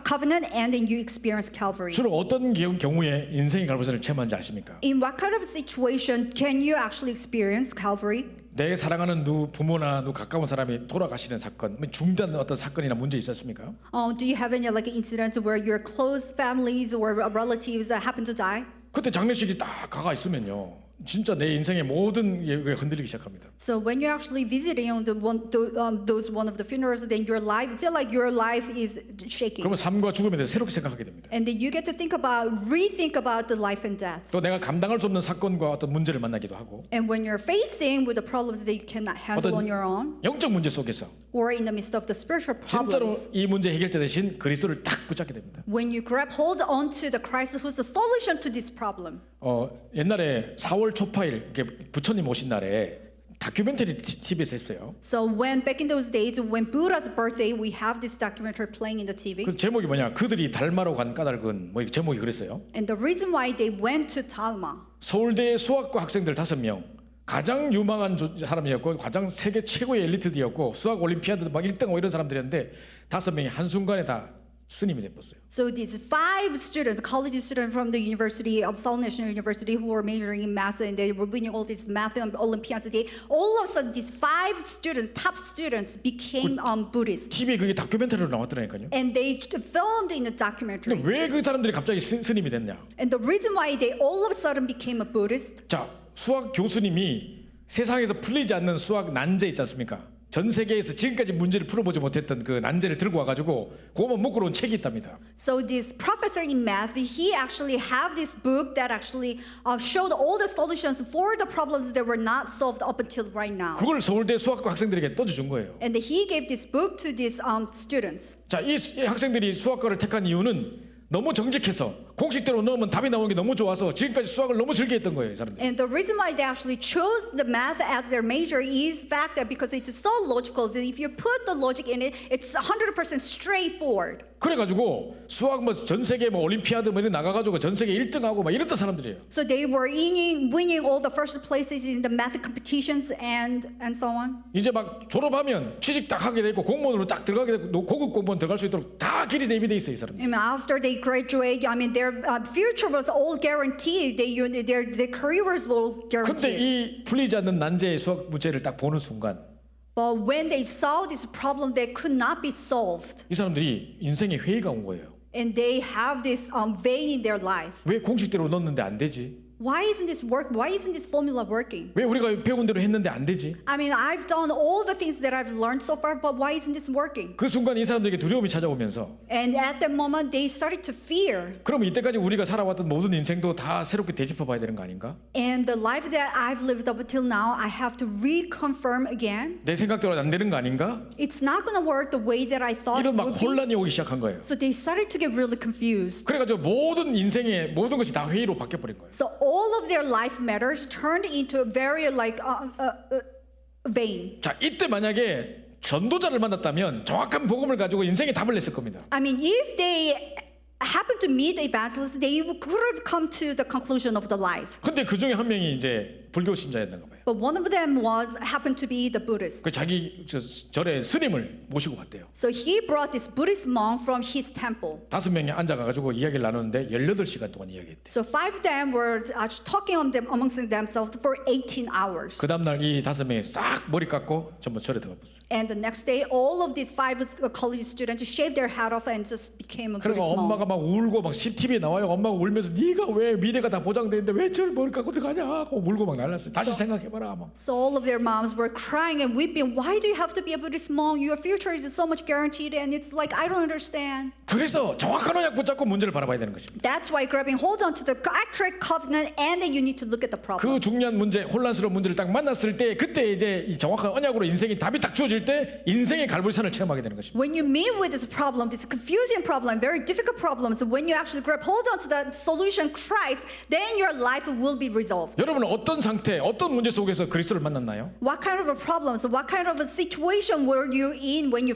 covenant, and then you experience Calvary. 주로 어떤 경우에 인생의 갈보산을 체험하는지 아십니까? In what kind of situation can you actually experience Calvary? 내 사랑하는 누 부모나 누 가까운 사람이 돌아가시는 사건, 중대한 어떤 사건이나 문제 있었습니까? Do you have any like incidents where your close families or relatives happen to die? 그때 장례식이 딱 가가 있으면요, 진짜 내 인생의 모든 게 흔들리기 시작합니다. So when you're actually visiting on those one of the funerals, then your life feel like your life is shaking, 그러면 삶과 죽음에 대해서 새롭게 생각하게 됩니다. and then you get to rethink about the life and death. 또 내가 감당할 수 없는 사건과 어떤 문제를 만나기도 하고, And when you're facing with the problems that you cannot handle on your own, 영적 문제 속에서 or in the midst of the spiritual 진짜로 problems, 이 문제 해결자 대신 그리스도를 딱 붙잡게 됩니다. when you grab hold onto the Christ who's the solution to this problem. 옛날에 4월 초파일 부처님 오신 날에 다큐멘터리 TV에서 했어요. So when back in those days, when Buddha's birthday, we have this documentary playing in the TV. 그 제목이 뭐냐? 그들이 달마로 간 까닭은 뭐 제목이 그랬어요. And the reason why they went to Talma. 서울대 수학과 학생들 5명, 가장 유망한 사람이었고 가장 세계 최고의 엘리트들이었고 수학 올림피아드 막 1등하고 이런 사람들이었는데 5명이 한순간에 다 스님이 됐었어요. So these 5 students, college students from the University of Seoul National University, who were majoring in math and they were winning all these math Olympiads, all of a sudden these 5 students, top students, became Buddhists. TV에 그게 다큐멘터리로 나왔더라니까요. And they filmed in the documentary. 근데 왜 그 사람들이 갑자기 스님이 됐냐? And the reason why they all of a sudden became a Buddhist. 자, 수학 교수님이 세상에서 풀리지 않는 수학 난제 있지 않습니까? 전 세계에서 지금까지 문제를 풀어보지 못했던 그 난제를 들고 와가지고 그것만 묶어 놓은 책이 있답니다. So this professor in math, he actually have this book that actually showed all the solutions for the problems that were not solved up until right now. 그걸 서울대 수학과 학생들에게 떠준 거예요. And he gave this book to these students. 자, 이 학생들이 수학과를 택한 이유는 너무 정직해서 공식대로 넣으면 답이 나오는 게 너무 좋아서 지금까지 수학을 너무 즐겨했던 거예요, 이 사람들. And the reason why they actually chose the math as their major is fact that because it's so logical that if you put the logic in it, it's 100% straightforward. 그래가지고 수학 뭐 전 세계 뭐 올림피아드 뭐 이런 나가가지고 전 세계 1등하고 막 이랬던 사람들이에요. So they were winning all the first places in the math competitions and so on. 이제 막 졸업하면 취직 딱 하게 되고 공무원으로 딱 들어가게 되고 고급 공무원 들어갈 수 있도록 다 길이 대비돼 있어요, 이 사람들. And after they graduate, I mean their future was all guaranteed. Their careers were 근데 guaranteed. 이 풀리지 않는 난제의 수학 문제를 딱 보는 순간 But when they saw this problem that could not be solved, 이 사람들이 인생에 회의가 온 거예요. and they have this vein in their life. 왜 공식대로 넣었는데 안 되지? Why isn't this work? Why isn't this formula working? 왜 우리가 배운 대로 했는데 안 되지? I mean, I've done all the things that I've learned so far, but why isn't this working? 그 순간 이 사람들에게 두려움이 찾아오면서 And at that moment, they started to fear. 그럼 이때까지 우리가 살아왔던 모든 인생도 다 새롭게 되짚어 봐야 되는 거 아닌가? And the life that I've lived up until now, I have to reconfirm again. 내 생각대로 안 되는 거 아닌가? It's not going to work the way that I thought it 이런 막 would be. 혼란이 오기 시작한 거예요. So they started to get really confused. 그래가지고 모든 인생의 모든 것이 다 회의로 바뀌어버린 거예요. So all of their life matters turned into a very vain. 자, 이때 만약에 전도자를 만났다면 정확한 복음을 가지고 인생의 답을 냈을 겁니다. I mean, if they happened to meet the evangelist, they could have come to the conclusion of the life. 근데 그 중에 한 명이 이제 불교 신자였나 봐요. But one of them happened to be the Buddhist. 그 자기 절에 스님을 모시고 왔대요. So he brought this Buddhist monk from his temple. 5명이 앉아가지고 이야기를 나누는데 18시간 동안 이야기했대. So 5 of them were talking amongst themselves for 18 hours. 그 다음날 이 5명이 싹 머리 깎고 전부 절에 들어갔어요. And the next day, all of these 5 college students shaved their head off and just became a 그러니까 Buddhist 엄마가 monk. 막 울고 막 TV에 나와요. 엄마가 울면서 네가 왜 미래가 다 보장되는데 왜 절 머리 깎고 들어가냐 하고 울고 막 날랐어요. 다시 생각해봐라 막. So all of their moms were crying and weeping. Why do you have to be a Buddhist monk? Your future is so much guaranteed. And it's like, I don't understand. 그래서 정확한 언약 붙잡고 문제를 바라봐야 되는 것입니다. That's why grabbing hold on to the accurate covenant and then you need to look at the problem. 그 중요한 문제, 혼란스러운 문제를 딱 만났을 때 그때 이제 이 정확한 언약으로 인생이 답이 딱 주어질 때 인생의 갈보리산을 체험하게 되는 것입니다. When you meet with this problem, this confusing problem, very difficult problems, when you actually grab hold on to the solution Christ, then your life will be resolved. 여러분은 어떤 상태, 어떤 문제 속에서 그리스도를 만났나요? What kind of a problems, what kind of a situation were you in when you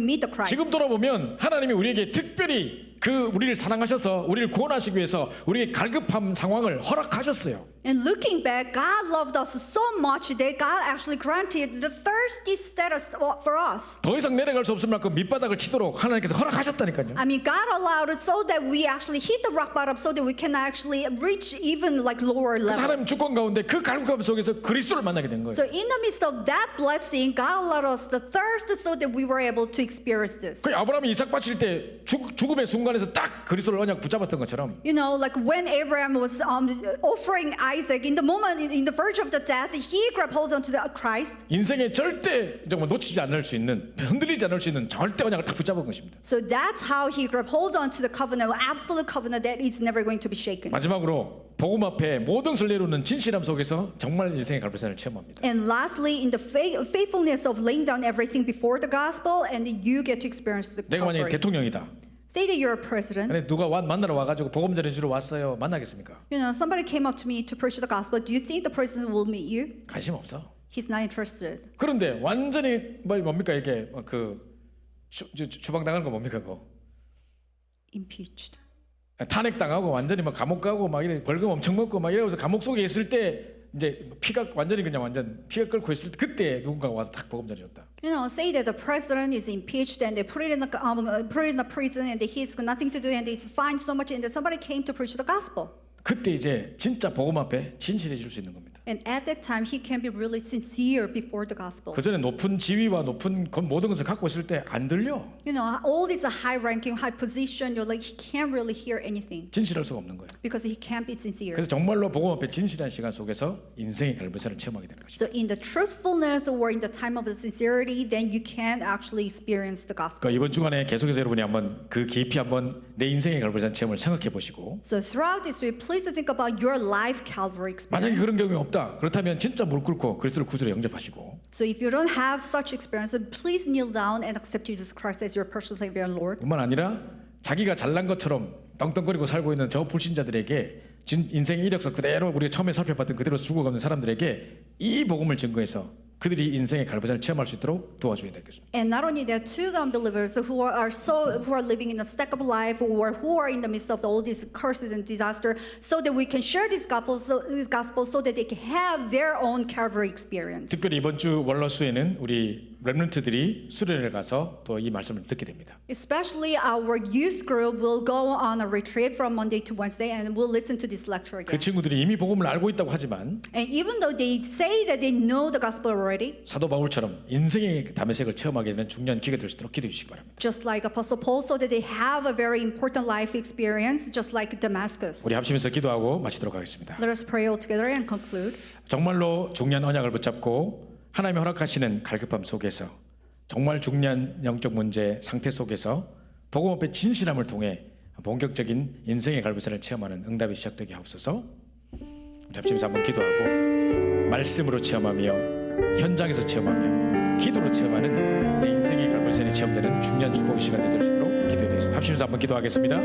meet the Christ? 지금 돌아보면 하나님이 우리에게 특별히 그 우리를 사랑하셔서 우리를 구원하시기 위해서 우리에게 갈급한 상황을 허락하셨어요. And looking back, God loved us so much that God actually granted the thirsty status for us. 더 이상 내려갈 수 없을 만큼 밑바닥을 치도록 하나님께서 허락하셨다니까요. I mean, God allowed it so that we actually hit the rock bottom, so that we can actually reach even like lower 그래서 level. 하나님 주권 가운데 그 갈급함 속에서 그리스도를 만나게 된 거예요. So in the midst of that blessing, God allowed us the thirst so that we were able to experience this. 그 아브라함이 이삭 바칠 때 죽음의 순간에서 딱 그리스도를 언약 붙잡았던 것처럼 You know, like when Abraham was offering Isaac, in the moment, in the verge of the death, he grabbed hold onto the Christ. 인생에 절대 정말 놓치지 않을 수 있는, 흔들리지 않을 수 있는 절대 언약을 딱 붙잡은 것입니다. So that's how he grabbed hold onto the covenant, absolute covenant that is never going to be shaken. 마지막으로 복음 앞에 모든 순례로는 진실함 속에서 정말 인생의 갈보리산을 체험합니다. And lastly, in the faithfulness of laying down everything before the gospel, and you get to experience the 내가 만약에 Calvary. 대통령이다. Say that you're a president. 근데 누가 만나러 와가지고 복음 전해주러 왔어요. 만나겠습니까? You know, somebody came up to me to preach the gospel. Do you think the president will meet you? 관심 없어. He's not interested. 그런데 완전히 뭡니까 이게 그 추방당하는 거 뭡니까 그거? Impeached. 탄핵당하고 완전히 막 감옥 가고 막 이래 벌금 엄청 먹고 막 이러면서 감옥 속에 있을 때 이제 피가 완전히 그냥 완전 피가 끓고 있을 때 그때 누군가가 와서 딱 복음 전해줬다. You know, say that the president is impeached and they put it in the prison and he's got nothing to do and he's fined so much and then somebody came to preach the gospel. 그때 이제 진짜 복음 앞에 진실해질 수 있는 겁니다. And at that time, he can be really sincere before the gospel. 그 전에 높은 지위와 높은 모든 것을 갖고 있을 때 안 들려. You know, all this high ranking, high position, you're like, he can't really hear anything 진실할 수가 없는 거예요. because he can't be sincere. 그래서 정말로 복음 앞에 진실한 시간 속에서 인생의 갈보리산을 체험하게 되는 것입니다. So in the truthfulness or in the time of the sincerity, then you can actually experience the gospel. 그러니까 이번 주간에 계속해서 여러분이 한번 그 깊이 한번 내 인생의 갈보리산 체험을 생각해 보시고 So throughout this week, please think about your life Calvary 만약에 experience. 그런 경험이 없다. 그렇다면 진짜 무릎 꿇고 그리스도를 구주로 영접하시고 So if you don't have such experience, please kneel down and accept Jesus Christ as your personal Savior and Lord. 뿐만 아니라 자기가 잘난 것처럼 떵떵거리고 살고 있는 저 불신자들에게 인생의 이력서 그대로 우리가 처음에 살펴봤던 그대로 죽어가는 사람들에게 이 복음을 증거해서 그들이 인생의 갈보리산을 체험할 수 있도록 도와줘야 되겠습니다. And not only that, to the unbelievers who are living in a stack of life or who are in the midst of all these curses and disaster, so that we can share this gospel so that they can have their own Calvary experience. 특별히 이번 주 월러수에는 우리 렘넌트들이 수련회를 가서 또 이 말씀을 듣게 됩니다. Especially our youth group will go on a retreat from Monday to Wednesday and will listen to this lecture 그 again. 친구들이 이미 복음을 알고 있다고 하지만 And even though they say that they know the gospel already, 사도 바울처럼 인생의 담에색을 체험하게 되는 중요한 기회가 될 수 있도록 기도해 주시기 바랍니다. just like Apostle Paul, so that they have a very important life experience, just like Damascus. 우리 합심해서 기도하고 마치도록 하겠습니다. Let us pray all together and conclude. 정말로 중요한 언약을 붙잡고 하나님이 허락하시는 갈급함 속에서 정말 중요한 영적 문제 상태 속에서 복음 앞에 진실함을 통해 본격적인 인생의 갈부선을 체험하는 응답이 시작되게 하옵소서. 우리 합심해서 한번 기도하고 말씀으로 체험하며 현장에서 체험하며 기도로 체험하는 내 인생의 갈부선이 체험되는 중요한 축복의 시간 되도록 기도해 드리겠습니다. 합심해서 한번 기도하겠습니다.